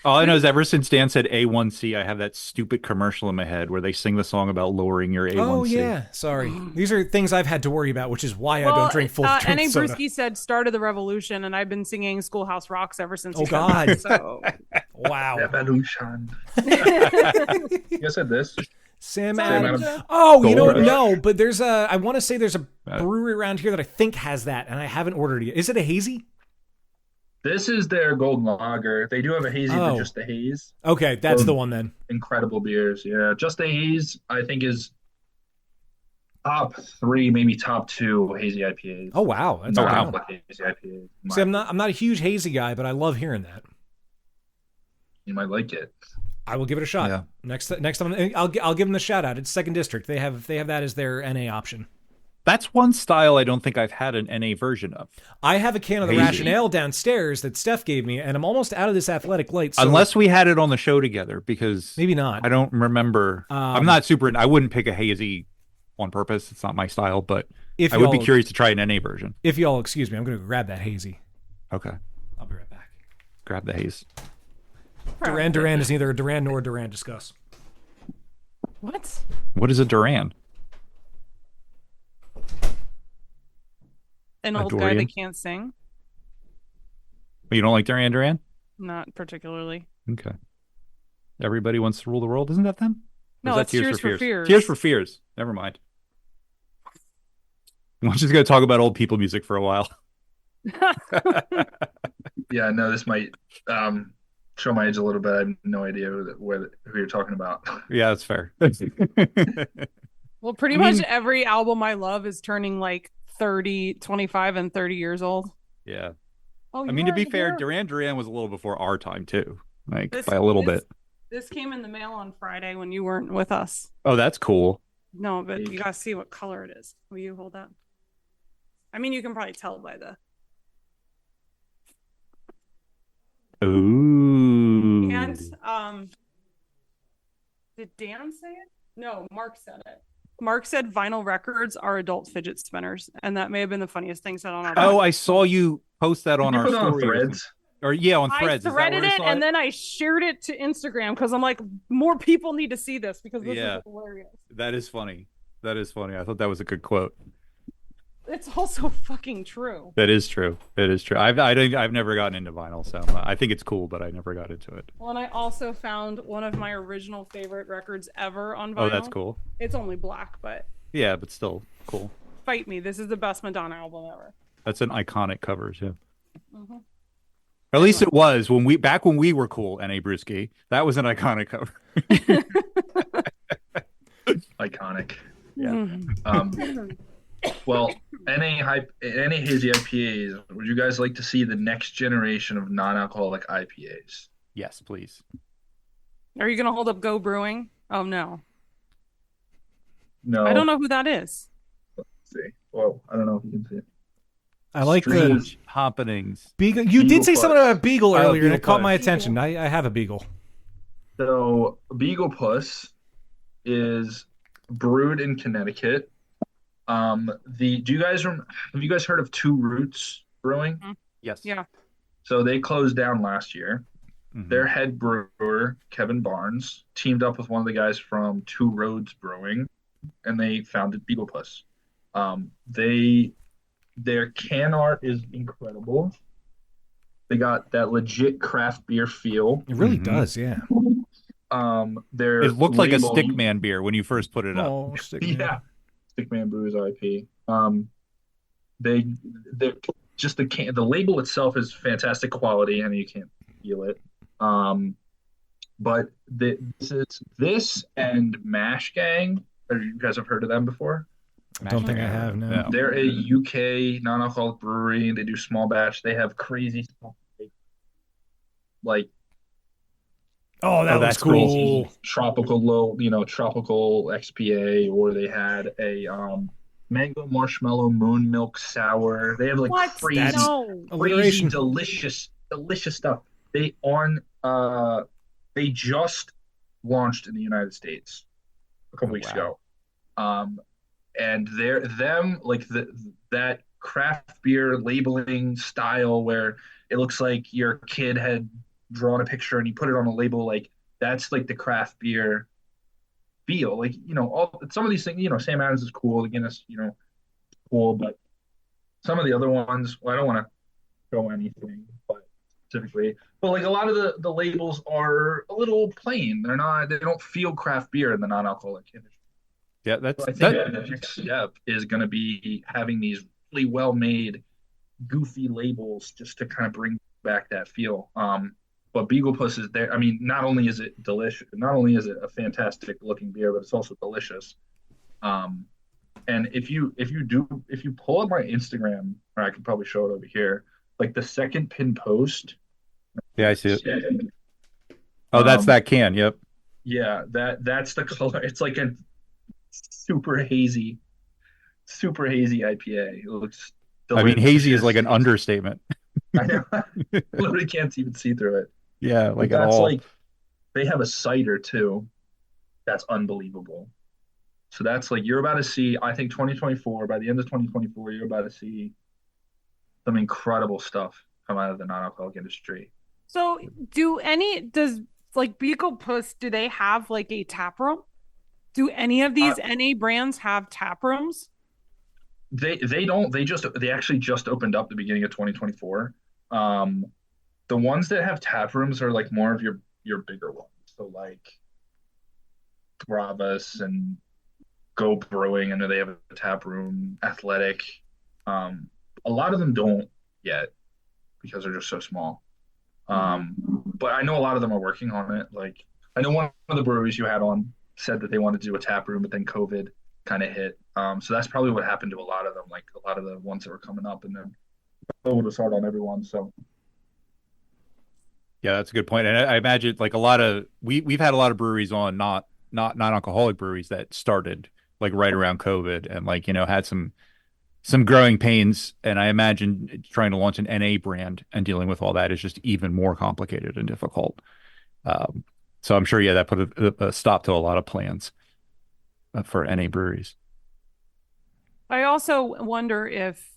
All I know is ever since Dan said A1C, I have that stupid commercial in my head where they sing the song about lowering your A1C. Oh, yeah. Sorry. These are things I've had to worry about, which is why I don't drink full drink N.A. soda. Brewskey said "Start of the Revolution," and I've been singing "Schoolhouse Rocks" ever since. Oh, he said God. that, So Wow. Evolution. You guys said this? Sam Adams. Adams. Oh, you know what? Gold No, but I want to say there's a brewery around here that I think has that, and I haven't ordered it yet. Is it a hazy? This is their golden lager. They do have a hazy, but Oh, just the haze. okay, that's Both the one then. incredible beers. Yeah, just the haze. I think is top three, maybe top two hazy IPAs. Oh wow, that's Oh, a good wow. one. Non-alcoholic hazy IPAs. See, I'm not a huge hazy guy, but I love hearing that. You might like it. I will give it a shot. Yeah. Next time, I'll give them the shout out. It's Second District. They have that as their NA option. That's one style I don't think I've had an NA version of. I have a can of the Hazy. Rationale downstairs that Steph gave me, and I'm almost out of this Athletic Light. So Unless we had it on the show together, because maybe not. I don't remember. I'm not super. I wouldn't pick a hazy on purpose. It's not my style, but If I would be y'all- curious to try an NA version. If y'all excuse me, I'm going to grab that hazy. Okay, I'll be right back. grab the haze. Duran is neither a Duran nor a Duran. Discuss. What? What is a Duran? An A old guy Dorian? that can't sing? You don't like Duran? Not particularly. Okay. Everybody wants to rule the world, isn't that them? Or No, is that it's Tears for Fears. Tears for Fears. Never mind. I'm just going to talk about old people music for a while. Yeah, no, this might show my age a little bit. I have no idea who you're talking about. Yeah, that's fair. Well, pretty I much mean- every album I love is turning like 30, 25, and 30 years old. Yeah. Oh, I mean, to be fair, Duran was a little before our time, too. Like, This- by a little this- bit. This came in the mail on Friday when you weren't with us. Oh, that's cool. No, but you gotta see what color it is. Will you hold that? I mean, you can probably tell by the. Ooh. And did Dan say it? No, Mark said it. Mark said vinyl records are adult fidget spinners, and that may have been the funniest thing said on our. Oh, I saw you post that on You our put it on story. Threads. Or yeah, on I Threads. Is that threaded where I it saw and then I shared it to Instagram because I'm like, more people need to see this because this Yeah. is hilarious. That is funny. That is funny. I thought that was a good quote. It's also fucking true. That is true. It is true. I've never gotten into vinyl, so I think it's cool, but I never got into it. Well, and I also found one of my original favorite records ever on vinyl. Oh, that's cool. It's only black, but Yeah, but still cool. fight me. This is the best Madonna album ever. That's an iconic cover too. Mm-hmm. Or at least it was when we were cool. N.A. Brewskey. That was an iconic cover. Iconic. Yeah. Well, NA hazy IPAs. Would you guys like to see the next generation of non-alcoholic IPAs? Yes, please. Are you gonna hold up Go Brewing? Oh no, No. I don't know who that is. Let's see. Well, I don't know if you can see it. I like the Strange. Happenings. Beagle. You Beagle did say something Puss. about Beagle earlier, and it Beagle caught my Puss. attention. I have a Beagle. So, Beagle Puss is brewed in Connecticut. Do you guys have you guys heard of Two Roots Brewing? Yes. Yeah. So they closed down last year. Mhm. Their head brewer, Kevin Barnes, teamed up with one of the guys from Two Roads Brewing, and they founded Beagle Puss. Their can art is incredible. They got that legit craft beer feel. It really Mhm. does, yeah. Their It looked like a label- Stickman beer when you first put it up. Oh, stick Yeah, Stickman Brews IP. They're just the label itself is fantastic quality, and you can't feel it. But this and Mash Gang. You guys have heard of them before? I don't think I have, no. No. They're a UK non-alcoholic brewery. They do small batch. They have crazy stuff like Oh, that was that's cool. tropical XPA, or they had a mango marshmallow moon milk sour. They have like What? crazy, No. crazy Alliteration. delicious stuff. They just launched in the United States a couple weeks ago. And that craft beer labeling style where it looks like your kid had drawn a picture and you put it on a label, like that's like the craft beer feel. Like, some of these things, Sam Adams is cool, the Guinness, cool, but some of the other ones, well, I don't want to go anything but specifically, but like a lot of the labels are a little plain. They don't feel craft beer in the non-alcoholic industry. Yeah, that's So I think the next step is going to be having these really well-made, goofy labels just to kind of bring back that feel. But Beagle Puss is there. I mean, not only is it delicious, not only is it a fantastic looking beer, but it's also delicious. Um, and if you pull up my Instagram, or I could probably show it over here, like the second pin post. Yeah, I see it. Yeah. Oh, that's that can. Yep. Yeah, that's the color. It's like a super hazy, super hazy IPA. It looks I mean, hazy is delicious. like an understatement. I know. Literally can't even see through it. Yeah, But like at that's all. like they have a cider too. That's unbelievable. So that's like you're about to see, I think 2024, by the end of 2024, you're about to see some incredible stuff come out of the non-alcoholic industry. So, does like Beagle Puss, do they have like a tap room? Do any of Uh, these NA brands have tap rooms? they don't they actually just opened up the beginning of 2024. Um, the ones that have tap rooms are like more of your bigger ones. So like Bravas and Go Brewing, I know they have a tap room, Athletic. Um, a lot of them don't yet because they're just so small. Mm-hmm. But I know a lot of them are working on it. Like I know one of the breweries you had on said that they wanted to do a tap room, but then COVID kind of hit. So that's probably what happened to a lot of them, like a lot of the ones that were coming up, and then COVID was hard on everyone. So Yeah, that's a good point. And I imagine like a lot of we've had a lot of breweries on not non-alcoholic breweries that started like right around COVID and like, had some growing pains. And I imagine trying to launch an NA brand and dealing with all that is just even more complicated and difficult. Um, so I'm sure, yeah, that put a stop to a lot of plans for NA breweries. I also wonder if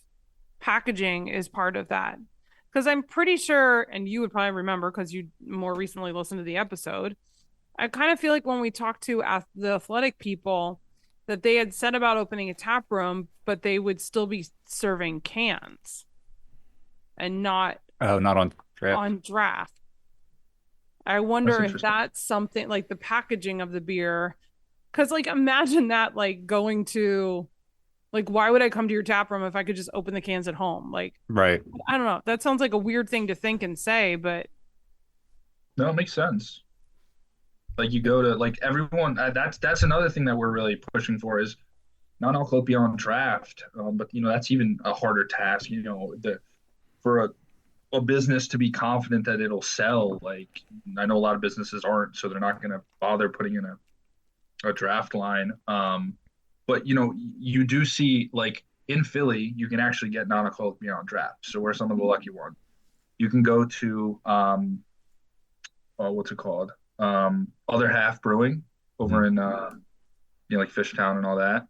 packaging is part of that. Because I'm pretty sure, and you would probably remember because you more recently listened to the episode. I kind of feel like when we talked to the athletic people, that they had said about opening a tap room, but they would still be serving cans and not Oh, not on draft. on draft. I that's wonder if interesting. that's something like the packaging of the beer. Because, like, imagine that, like, going to, like, why would I come to your tap room if I could just open the cans at home? Like, Right. I don't know. That sounds like a weird thing to think and say, but No, it makes sense. Like you go to like everyone. That's another thing that we're really pushing for is non-alcoholic beyond draft. But that's even a harder task. For a business to be confident that it'll sell. Like I know a lot of businesses aren't, so they're not going to bother putting in a draft line. But you do see like in Philly, you can actually get non-alcoholic beyond draft. So we're some of the lucky ones. You can go to what's it called? Other Half Brewing over in like Fishtown and all that.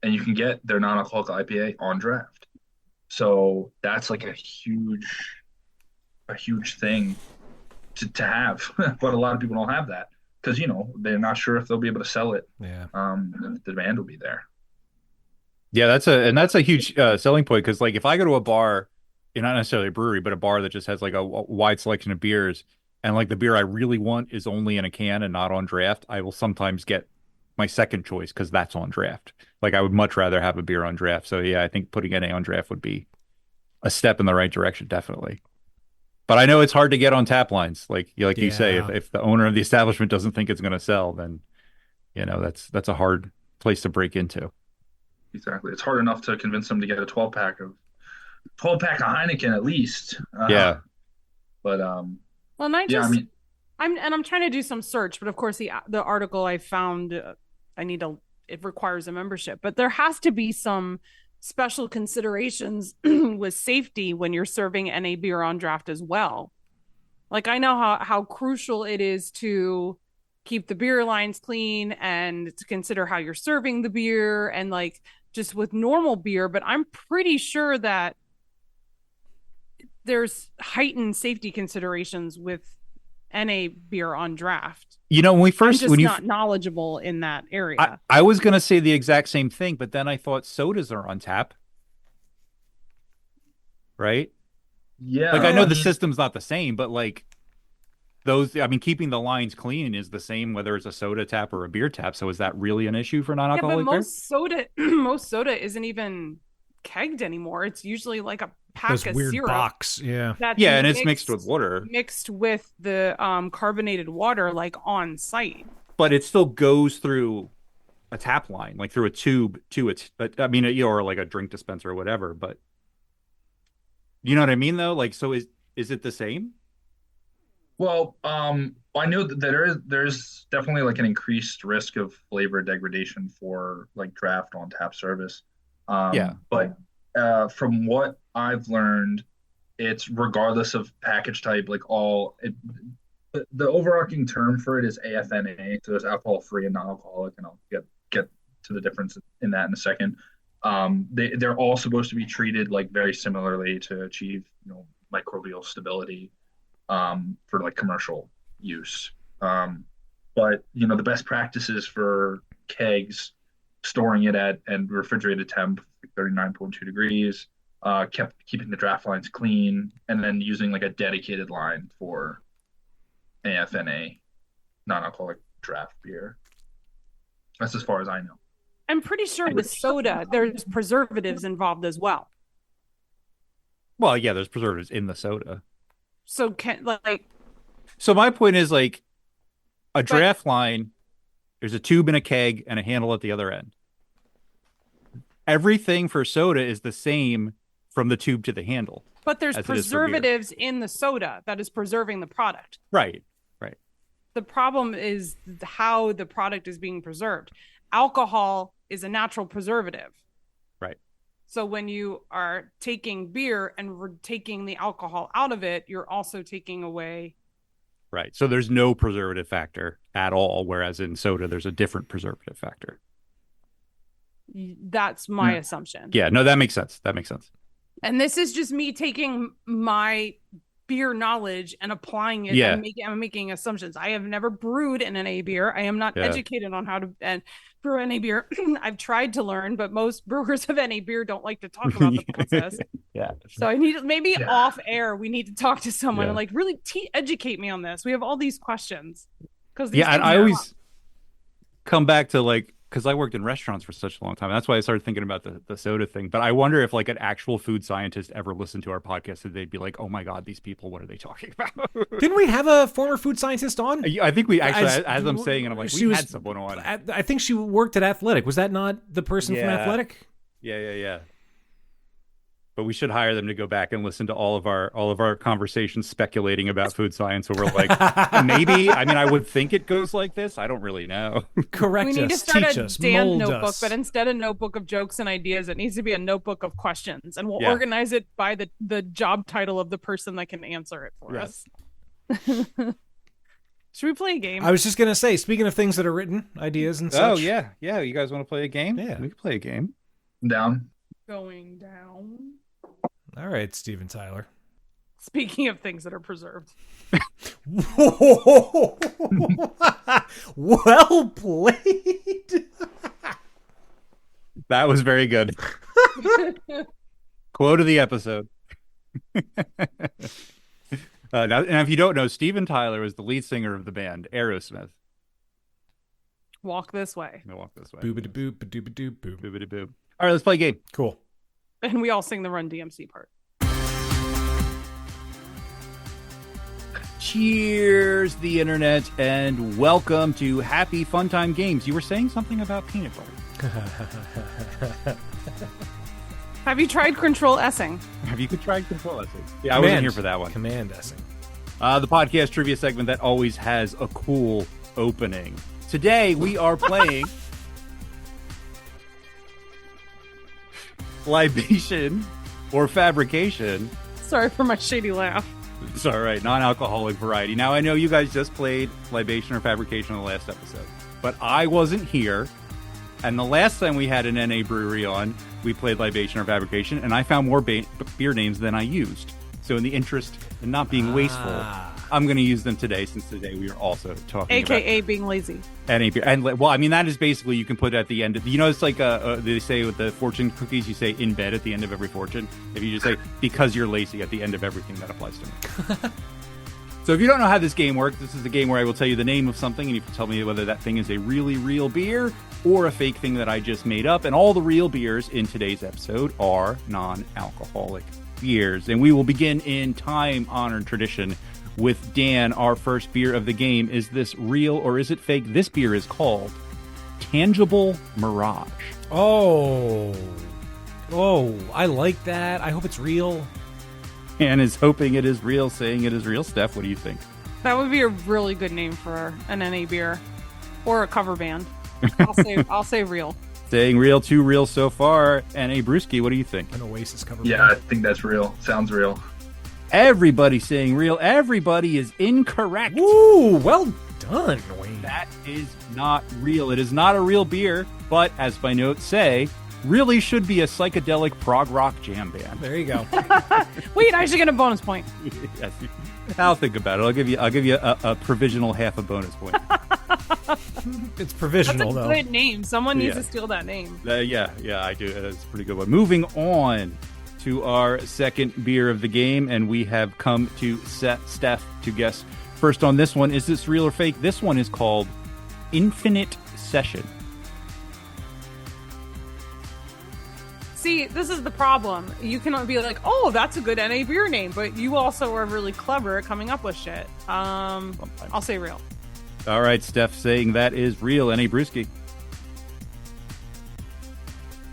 And you can get their non-alcoholic IPA on draft. So that's like a huge thing to have. But a lot of people don't have that because they're not sure if they'll be able to sell it. Yeah. If the demand will be there. Yeah, that's a huge selling point because like if I go to a bar, not necessarily a brewery, but a bar that just has like a wide selection of beers, and like the beer I really want is only in a can and not on draft, I will sometimes get my second choice because that's on draft. Like I would much rather have a beer on draft. So yeah, I think putting NA on draft would be a step in the right direction, definitely. But I know it's hard to get on tap lines. Like you say, Yeah. if the owner of the establishment doesn't think it's going to sell, then that's a hard place to break into. Exactly. It's hard enough to convince them to get a 12 pack of Heineken at least. Yeah. But well, and yeah, I mean, I'm trying to do some search, but of course the article I found it requires a membership, but there has to be some special considerations with safety when you're serving NA beer on draft as well. Like I know how crucial it is to keep the beer lines clean and to consider how you're serving the beer and like just with normal beer, but I'm pretty sure that there's heightened safety considerations with NA beer on draft. When we I'm first just when you not knowledgeable in that area. I was going to say the exact same thing, but then I thought sodas are on tap, right? yeah, Like I know I the mean, system's not the same, but like those, I mean, keeping the lines clean is the same whether it's a soda tap or a beer tap. So is that really an issue for Yeah, but non-alcoholic beer? most soda isn't even kegged anymore. It's usually like a pack Those of weird syrup. box. Yeah. That's Yeah, and it's mixed with water. Mixed with the carbonated water, like on site. But it still goes through a tap line, like through a tube to it. I mean, or like a drink dispenser or whatever. But you know what I mean, though? Like, so is it the same? Well, I know that there's definitely like an increased risk of flavor degradation for like draft on tap service. Yeah. But from what I've learned, it's regardless of package type, the overarching term for it is AFNA, so it's alcohol free and non-alcoholic, and I'll get to the difference in that in a second. They're all supposed to be treated like very similarly to achieve microbial stability for like commercial use. But the best practices for kegs, storing it at and refrigerated temp, 39.2 degrees, keeping the draft lines clean, and then using like a dedicated line for AFNA, non-alcoholic draft beer. That's as far as I know. I'm pretty sure with soda, there's preservatives involved as well. Well, yeah, there's preservatives in the soda. So So my point is like a draft line, there's a tube and a keg and a handle at the other end. Everything for soda is the same from the tube to the handle. But there's preservatives in the soda that is preserving the product. Right. The problem is how the product is being preserved. Alcohol is a natural preservative. Right. So when you are taking beer and we're taking the alcohol out of it, you're also taking away. Right. So there's no preservative factor at all, whereas in soda, there's a different preservative factor. That's my assumption. Yeah, no, that makes sense. And this is just me taking my beer knowledge and applying it and I'm making assumptions. I have never brewed an NA beer. I am not educated on how to brew NA beer. I've tried to learn, but most brewers of NA beer don't like to talk about the process. So I need off air. We need to talk to someone and like really educate me on this. We have all these questions and I always come back to like, because I worked in restaurants for such a long time. That's why I started thinking about the soda thing. But I wonder if like an actual food scientist ever listened to our podcast, and they'd be like, "Oh my God, these people, what are they talking about?" Didn't we have a former food scientist on? I think we actually, as I'm saying, and I'm like, we had someone on. I think she worked at Athletic. Was that not the person from Athletic? Yeah. But we should hire them to go back and listen to all of our conversations speculating about food science. So we're like, maybe. I mean, I would think it goes like this. I don't really know. Correct us. We need to start teach a us, Dan mold notebook, us. but instead of notebook of jokes and ideas, it needs to be a notebook of questions, and we'll organize it by the job title of the person that can answer it for us. Should we play a game? I was just gonna say, speaking of things that are written, ideas and such. Oh yeah. You guys want to play a game? Yeah, we can play a game. Down. Going down. All right, Steven Tyler. Speaking of things that are preserved. Well played. That was very good. Quote of the episode. Now, and if you don't know, Steven Tyler is the lead singer of the band Aerosmith. Walk this way. Walk this way. Boobity boop, doobity doop, boop. Boobity boop. All right, let's play a game. Cool. And we all sing the Run DMC part. Cheers, the internet, and welcome to Happy Fun Time Games. You were saying something about peanut butter. Have you tried Control Essing? Have you tried Control Essing? Yeah, I wasn't here for that one. Command Essing. The podcast trivia segment that always has a cool opening. Today we are playing libation or fabrication. Sorry for my shady laugh. It's all right, non-alcoholic variety. Now, I know you guys just played libation or fabrication in the last episode, but I wasn't here. And the last time we had an NA brewery on, we played libation or fabrication, and I found more beer names than I used. So in the interest in not being wasteful, I'm going to use them today, since today we are also talking AKA about being lazy. NA beer. And well, I mean, that is basically, you can put it at the end. It's like they say with the fortune cookies, you say in bed at the end of every fortune. If you just say because you're lazy at the end of everything, that applies to me. So if you don't know how this game works, this is the game where I will tell you the name of something, and you can tell me whether that thing is a really real beer or a fake thing that I just made up. And all the real beers in today's episode are non-alcoholic beers. And we will begin in time-honored tradition with Dan. Our first beer of the game. Is this real or is it fake? This beer is called Tangible Mirage. Oh, I like that. I hope it's real. Dan is hoping it is real, saying it is real. Steph, what do you think? That would be a really good name for an NA beer or a cover band. I'll say real. Saying real, too real so far. And Brewskey, what do you think? An Oasis cover. Yeah, band. I think that's real. Sounds real. Everybody saying real. Everybody is incorrect. Ooh, well done, Wayne. That is not real. It is not a real beer, but as my notes say, really should be a psychedelic prog rock jam band. There you go. Wait, I should get a bonus point. Yes. I'll think about it. I'll give you a provisional half a bonus point. It's provisional, That's a though. good name. Someone needs Yeah. to steal that name. Yeah, I do. That's a pretty good one. Moving on to our second beer of the game, and we have come to Steph to guess first on this one. Is this real or fake? This one is called Infinite Session. See, this is the problem. You cannot be like, oh, that's a good NA beer name, but you also are really clever at coming up with shit. I'll say real. All right, Steph saying that is real. N.A. Brewskey.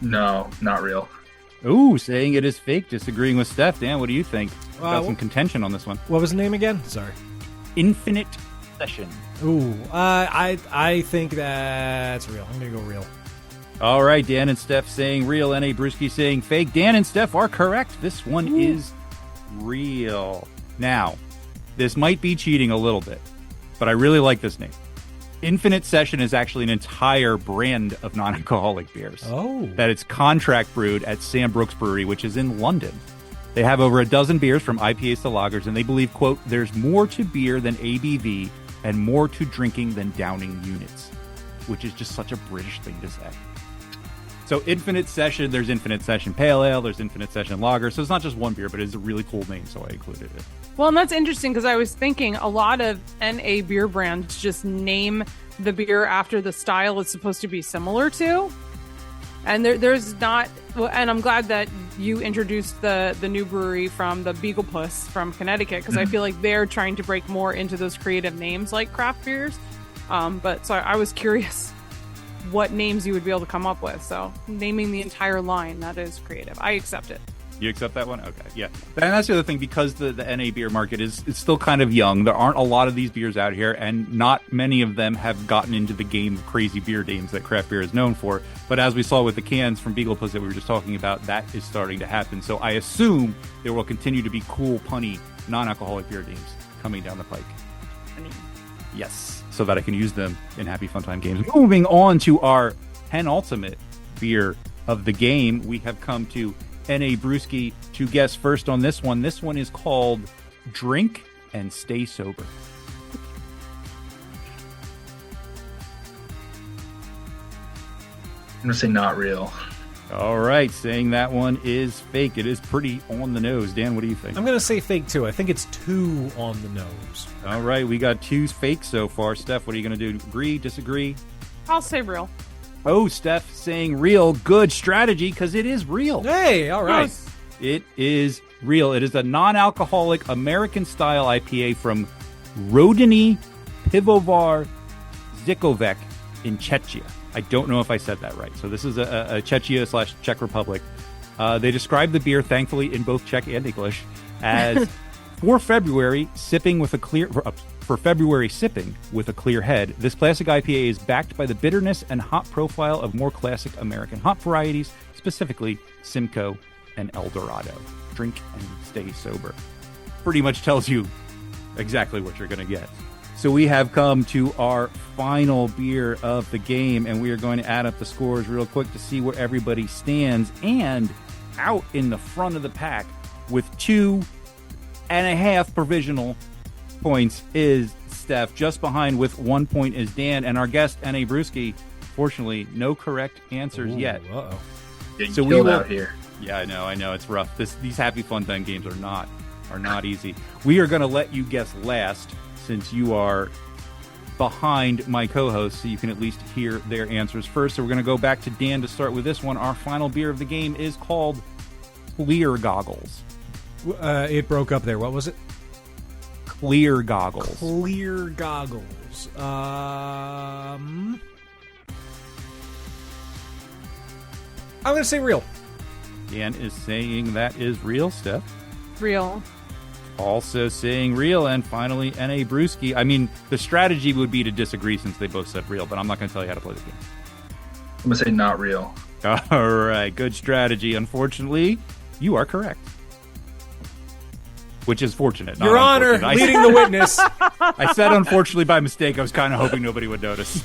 No, not real. Ooh, saying it is fake, disagreeing with Steph. Dan, what do you think? Got some well- contention on this one. What was the name again? Sorry. Infinite Session. Ooh, I think that's real. I'm gonna go real. All right, Dan and Steph saying real. N.A. Brewskey saying fake. Dan and Steph are correct. This one is real. Now, this might be cheating a little bit, but I really like this name. Infinite Session is actually an entire brand of non-alcoholic beers. Oh. That it's contract brewed at Sam Brooks Brewery, which is in London. They have over a dozen beers from IPAs to lagers, and they believe, quote, there's more to beer than ABV and more to drinking than downing units, which is just such a British thing to say. So Infinite Session, there's Infinite Session Pale Ale, there's Infinite Session Lager. So it's not just one beer, but it's a really cool name, so I included it. Well, and that's interesting because I was thinking a lot of NA beer brands just name the beer after the style it's supposed to be similar to. And there's not, well, and I'm glad that you introduced the new brewery from the Beagle Puss from Connecticut, because I feel like they're trying to break more into those creative names like craft beers. But so I was curious what names you would be able to come up with. So naming the entire line, that is creative. I accept it. You accept that one? Okay, yeah. And that's the other thing, because the NA beer market is still kind of young. There aren't a lot of these beers out here, and not many of them have gotten into the game of crazy beer names that craft beer is known for. But as we saw with the cans from Beagle Puss that we were just talking about, that is starting to happen. So I assume there will continue to be cool, punny, non-alcoholic beer names coming down the pike. Yes, so that I can use them in Happy Fun Time games. Moving on to our penultimate beer of the game, we have come to N.A. Brewskey to guess first on this one. This one is called Drink and Stay Sober. I'm gonna say not real. All right, saying that one is fake. It is pretty on the nose. Dan, what do you think? I'm gonna say fake too. I think it's too on the nose. All right, we got two fakes so far. Steph, what are you going to do? Agree, disagree? I'll say real. Oh, Steph saying real. Good strategy, because it is real. Hey, all right. Yes. It is real. It is a non-alcoholic American-style IPA from Rodiny Pivovar Zikovec in Czechia. I don't know if I said that right. So this is a Czechia / Czech Republic. They describe the beer, thankfully, in both Czech and English, as for February sipping with a clear head. This classic IPA is backed by the bitterness and hop profile of more classic American hop varieties, specifically Simcoe and El Dorado. Drink and stay sober. Pretty much tells you exactly what you're going to get. So we have come to our final beer of the game, and we are going to add up the scores real quick to see where everybody stands. And out in the front of the pack with 2.5 provisional points is Steph. Just behind with 1 point is Dan. And our guest, N.A. Brewskey, fortunately, no correct answers yet. Uh-oh. Getting So we killed will- out here. Yeah, I know. It's rough. These Happy Fun Time games are not easy. We are going to let you guess last, since you are behind my co-hosts, so you can at least hear their answers first. So we're going to go back to Dan to start with this one. Our final beer of the game is called Clear Goggles. It broke up there. What was it? Clear goggles. Clear goggles. I'm going to say real. Dan is saying that is real, Steph. Real. Also saying real. And finally, N.A. Brewskey. I mean, the strategy would be to disagree since they both said real, but I'm not going to tell you how to play this game. I'm gonna say not real. All right, good strategy. Unfortunately, you are correct. Which is fortunate. Your Honor, leading the witness. I said unfortunately by mistake. I was kind of hoping nobody would notice.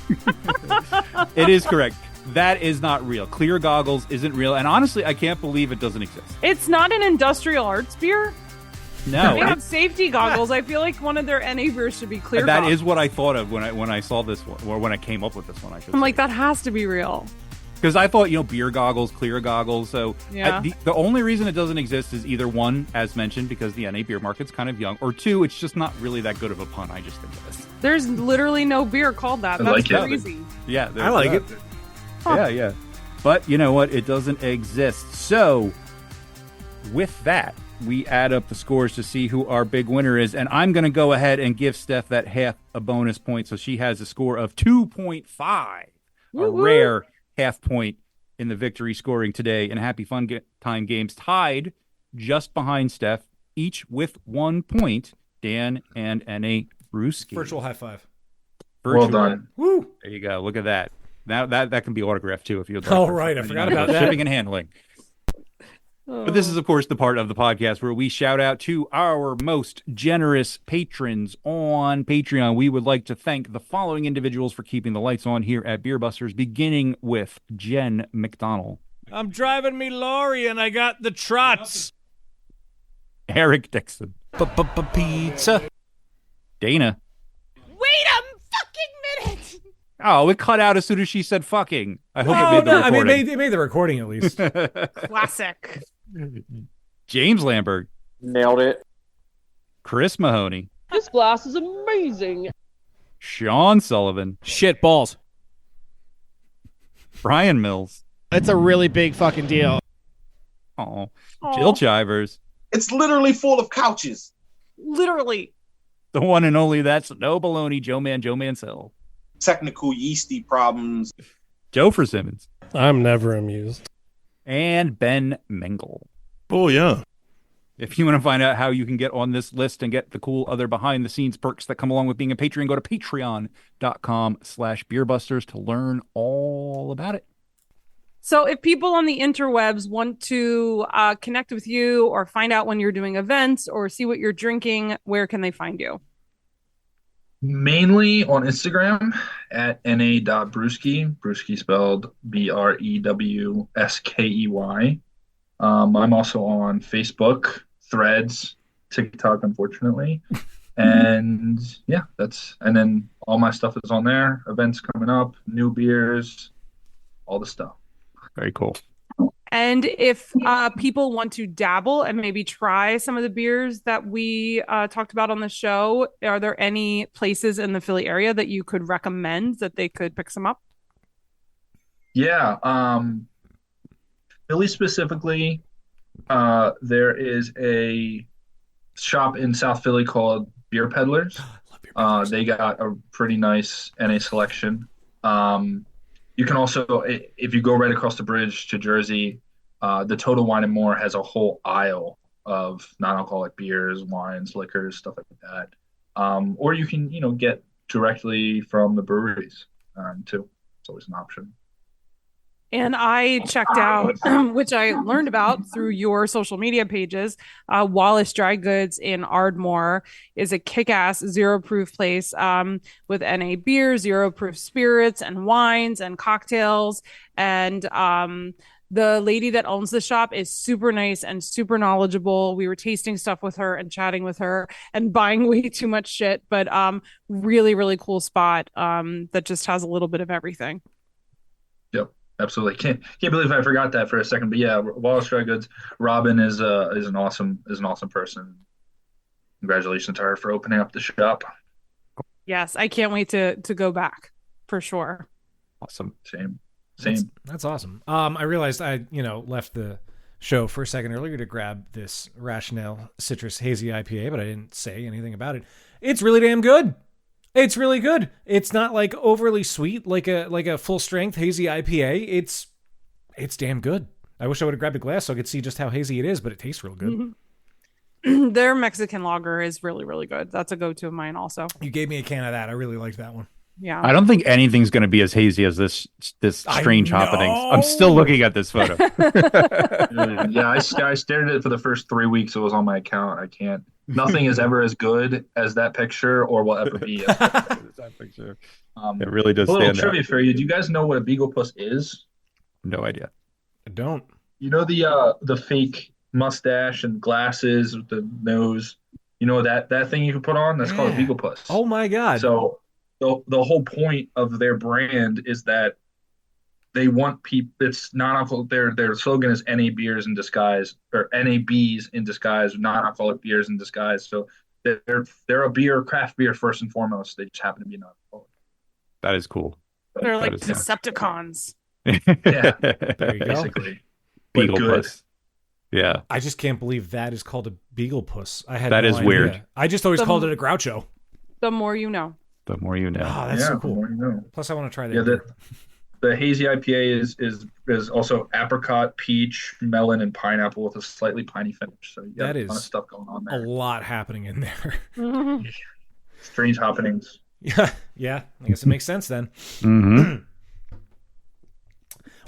It is correct. That is not real. Clear goggles isn't real. And honestly, I can't believe it doesn't exist. It's not an industrial arts beer? No. They have safety goggles. I feel like one of their NA beers should be clear That goggles. is what I thought of when I saw this one, or when I came up with this one, I should I'm say. like, that has to be real. Because I thought, beer goggles, clear goggles. So Yeah. The only reason it doesn't exist is either one, as mentioned, because the NA beer market's kind of young, or two, it's just not really that good of a pun. I just think it is. There's literally no beer called that. I That's like it. crazy. Yeah, I like it. Yeah. But you know what? It doesn't exist. So with that, we add up the scores to see who our big winner is. And I'm going to go ahead and give Steph that half a bonus point. So she has a score of 2.5, a rare half point in the victory scoring today. And Happy Fun Time Games tied just behind Steph, each with 1 point, Dan and N.A. Brewskey. Virtual high five. Well done. Woo! There you go. Look at that. Now that can be autographed too if you'd like. Oh, right. I forgot about that. Shipping and handling. But this is, of course, the part of the podcast where we shout out to our most generous patrons on Patreon. We would like to thank the following individuals for keeping the lights on here at Beer Busters, beginning with Jen McDonald. I'm driving me lorry and I got the trots. Eric Dixon. Pizza. Dana. Wait a fucking minute! Oh, it cut out as soon as she said fucking. I hope it Oh, made the no. I mean, recording. it made the recording at least. Classic. James Lambert. Nailed it. Chris Mahoney. This glass is amazing. Sean Sullivan. Shit balls. Brian Mills. It's a really big fucking deal. Oh, Jill Chivers. It's literally full of couches. Literally. The one and only That's No Baloney, Joe Mansell. Technical yeasty problems. Joe Simmons. I'm never amused. And Ben Mengel. Oh, yeah. If you want to find out how you can get on this list and get the cool other behind-the-scenes perks that come along with being a Patreon, go to patreon.com/beerbusters to learn all about it. So if people on the interwebs want to connect with you or find out when you're doing events or see what you're drinking, where can they find you? Mainly on Instagram at na.brewskey. Brewskey spelled Brewskey. I'm also on Facebook, Threads, TikTok, unfortunately. And yeah, and then all my stuff is on there. Events coming up, new beers, all the stuff. Very cool. And if people want to dabble and maybe try some of the beers that we talked about on the show, are there any places in the Philly area that you could recommend that they could pick some up? Yeah. Philly specifically, there is a shop in South Philly called Beer Peddlers. They got a pretty nice NA selection. You can also, if you go right across the bridge to Jersey, the Total Wine and More has a whole aisle of non-alcoholic beers, wines, liquors, stuff like that. Or you can, get directly from the breweries too. It's always an option. And I checked out, which I learned about through your social media pages, Wallace Dry Goods in Ardmore is a kick-ass zero-proof place with NA beer, zero-proof spirits and wines and cocktails. And the lady that owns the shop is super nice and super knowledgeable. We were tasting stuff with her and chatting with her and buying way too much shit, but really, really cool spot that just has a little bit of everything. Yep. Absolutely. Can't believe I forgot that for a second. But yeah, Wallace Dry Goods. Robin is an awesome person. Congratulations to her for opening up the shop. Yes, I can't wait to go back for sure. Awesome. Same. That's awesome. I realized I left the show for a second earlier to grab this Rationale Citrus Hazy IPA, but I didn't say anything about it. It's really damn good. It's really good. It's not like overly sweet like a full strength hazy IPA. It's damn good. I wish I would have grabbed a glass so I could see just how hazy it is, but it tastes real good. Their Mexican lager is really, really good. That's a go-to of mine also. You gave me a can of that. I really liked that one. Yeah. I don't think anything's going to be as hazy as this strange happenings. I'm still looking at this photo. Yeah, I stared at it for the first 3 weeks it was on my account. I can't. Nothing is ever as good as that picture or will ever be. That picture. It really does A little stand trivia out. for you. Do you guys know what a beagle puss is? No idea. I don't. You know the fake mustache and glasses with the nose. You know that thing you can put on? That's called a beagle puss. Oh my god. So the whole point of their brand is that they want people. It's non-alcoholic. Their slogan is NA beers in disguise, or NABs in disguise, non-alcoholic beers in disguise. So they're a craft beer first and foremost. They just happen to be non-alcoholic. That is cool. They're like is- Decepticons. Yeah, There you go. basically. Beagle But good. puss. Yeah. I just can't believe that is called a beagle puss. I had That no is idea. weird. I just always called it a Groucho. The more you know. The more you know. Oh, that's Yeah, so the cool. more you know. Plus, I want to try that. Yeah, the hazy IPA is also apricot, peach, melon, and pineapple with a slightly piney finish. So you got That a ton of is stuff going on a there. lot happening in there. Strange happenings. Yeah. I guess it makes sense then. Mm-hmm.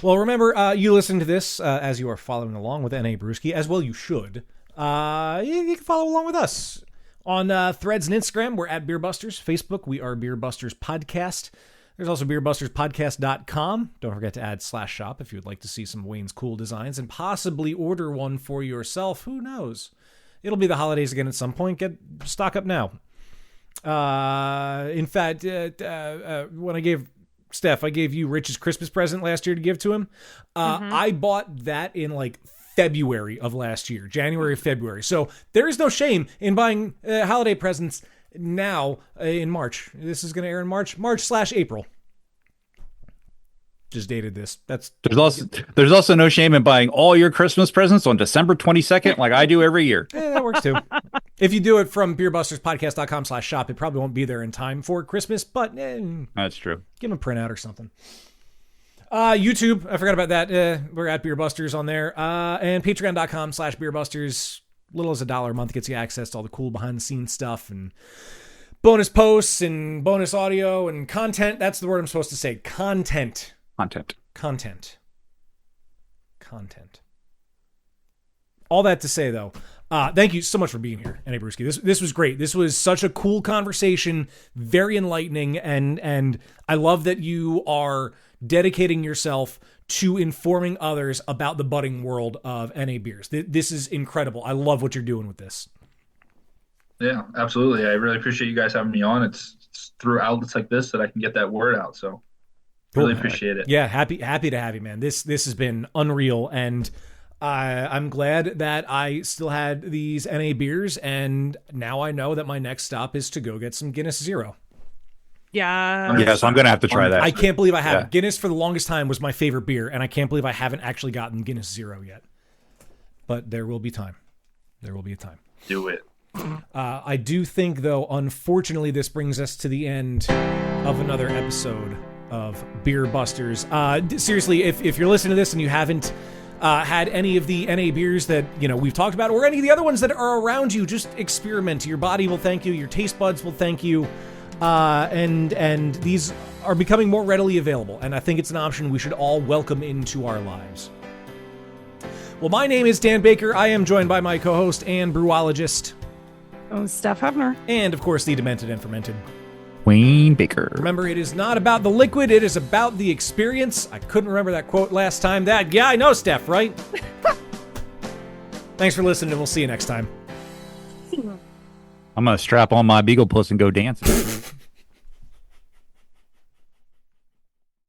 Well, remember, you listen to this as you are following along with N.A. Brewskey, as well you should. You can follow along with us on Threads and Instagram. We're at Beerbusters. Facebook, we are Beerbusters Podcast. There's also beerbusterspodcast.com. Don't forget to add /shop if you would like to see some of Wayne's cool designs and possibly order one for yourself. Who knows? It'll be the holidays again at some point. Stock up now. In fact, when I gave Steph, I gave you Rich's Christmas present last year to give to him. I bought that in like February of last year, January, February. So there is no shame in buying holiday presents now in March. This is going to air in March/April. Just dated this. There's also no shame in buying all your Christmas presents on December 22nd, like I do every year. That works too. If you do it from beerbusterspodcast.com/shop, it probably won't be there in time for Christmas, but That's true. give them a printout or something. YouTube, I forgot about that. We're at Beerbusters on there. And patreon.com/Beerbusters. Little as $1 a month gets you access to all the cool behind the scenes stuff and bonus posts and bonus audio and content. That's the word I'm supposed to say. Content. All that to say, though, thank you so much for being here, N.A. Brewskey. This was great. This was such a cool conversation, very enlightening, and I love that you are dedicating yourself to informing others about the budding world of N.A. beers. This is incredible. I love what you're doing with this. Yeah, absolutely. I really appreciate you guys having me on. It's through outlets like this that I can get that word out. So really appreciate it. Yeah, happy to have you, man. This has been unreal, and I'm glad that I still had these NA beers, and now I know that my next stop is to go get some Guinness Zero. Yeah. Yeah, so I'm going to have to try that. I can't believe I haven't. Yeah. Guinness for the longest time was my favorite beer, and I can't believe I haven't actually gotten Guinness Zero yet. But there will be time. There will be a time. Do it. I do think, though, unfortunately, this brings us to the end of another episode of Beer Busters. Seriously, if you're listening to this and you haven't had any of the NA beers that we've talked about, or any of the other ones that are around you, just experiment. Your body will thank you. Your taste buds will thank you. And these are becoming more readily available, and I think it's an option we should all welcome into our lives. Well, my name is Dan Baker. I am joined by my co-host and brewologist, Steph Hefner. and of course the demented and fermented Wayne Baker. Remember, it is not about the liquid, it is about the experience. I couldn't remember that quote last time. Yeah, I know, Steph, right? Thanks for listening, and we'll see you next time. I'm going to strap on my Beagle Puss and go dancing.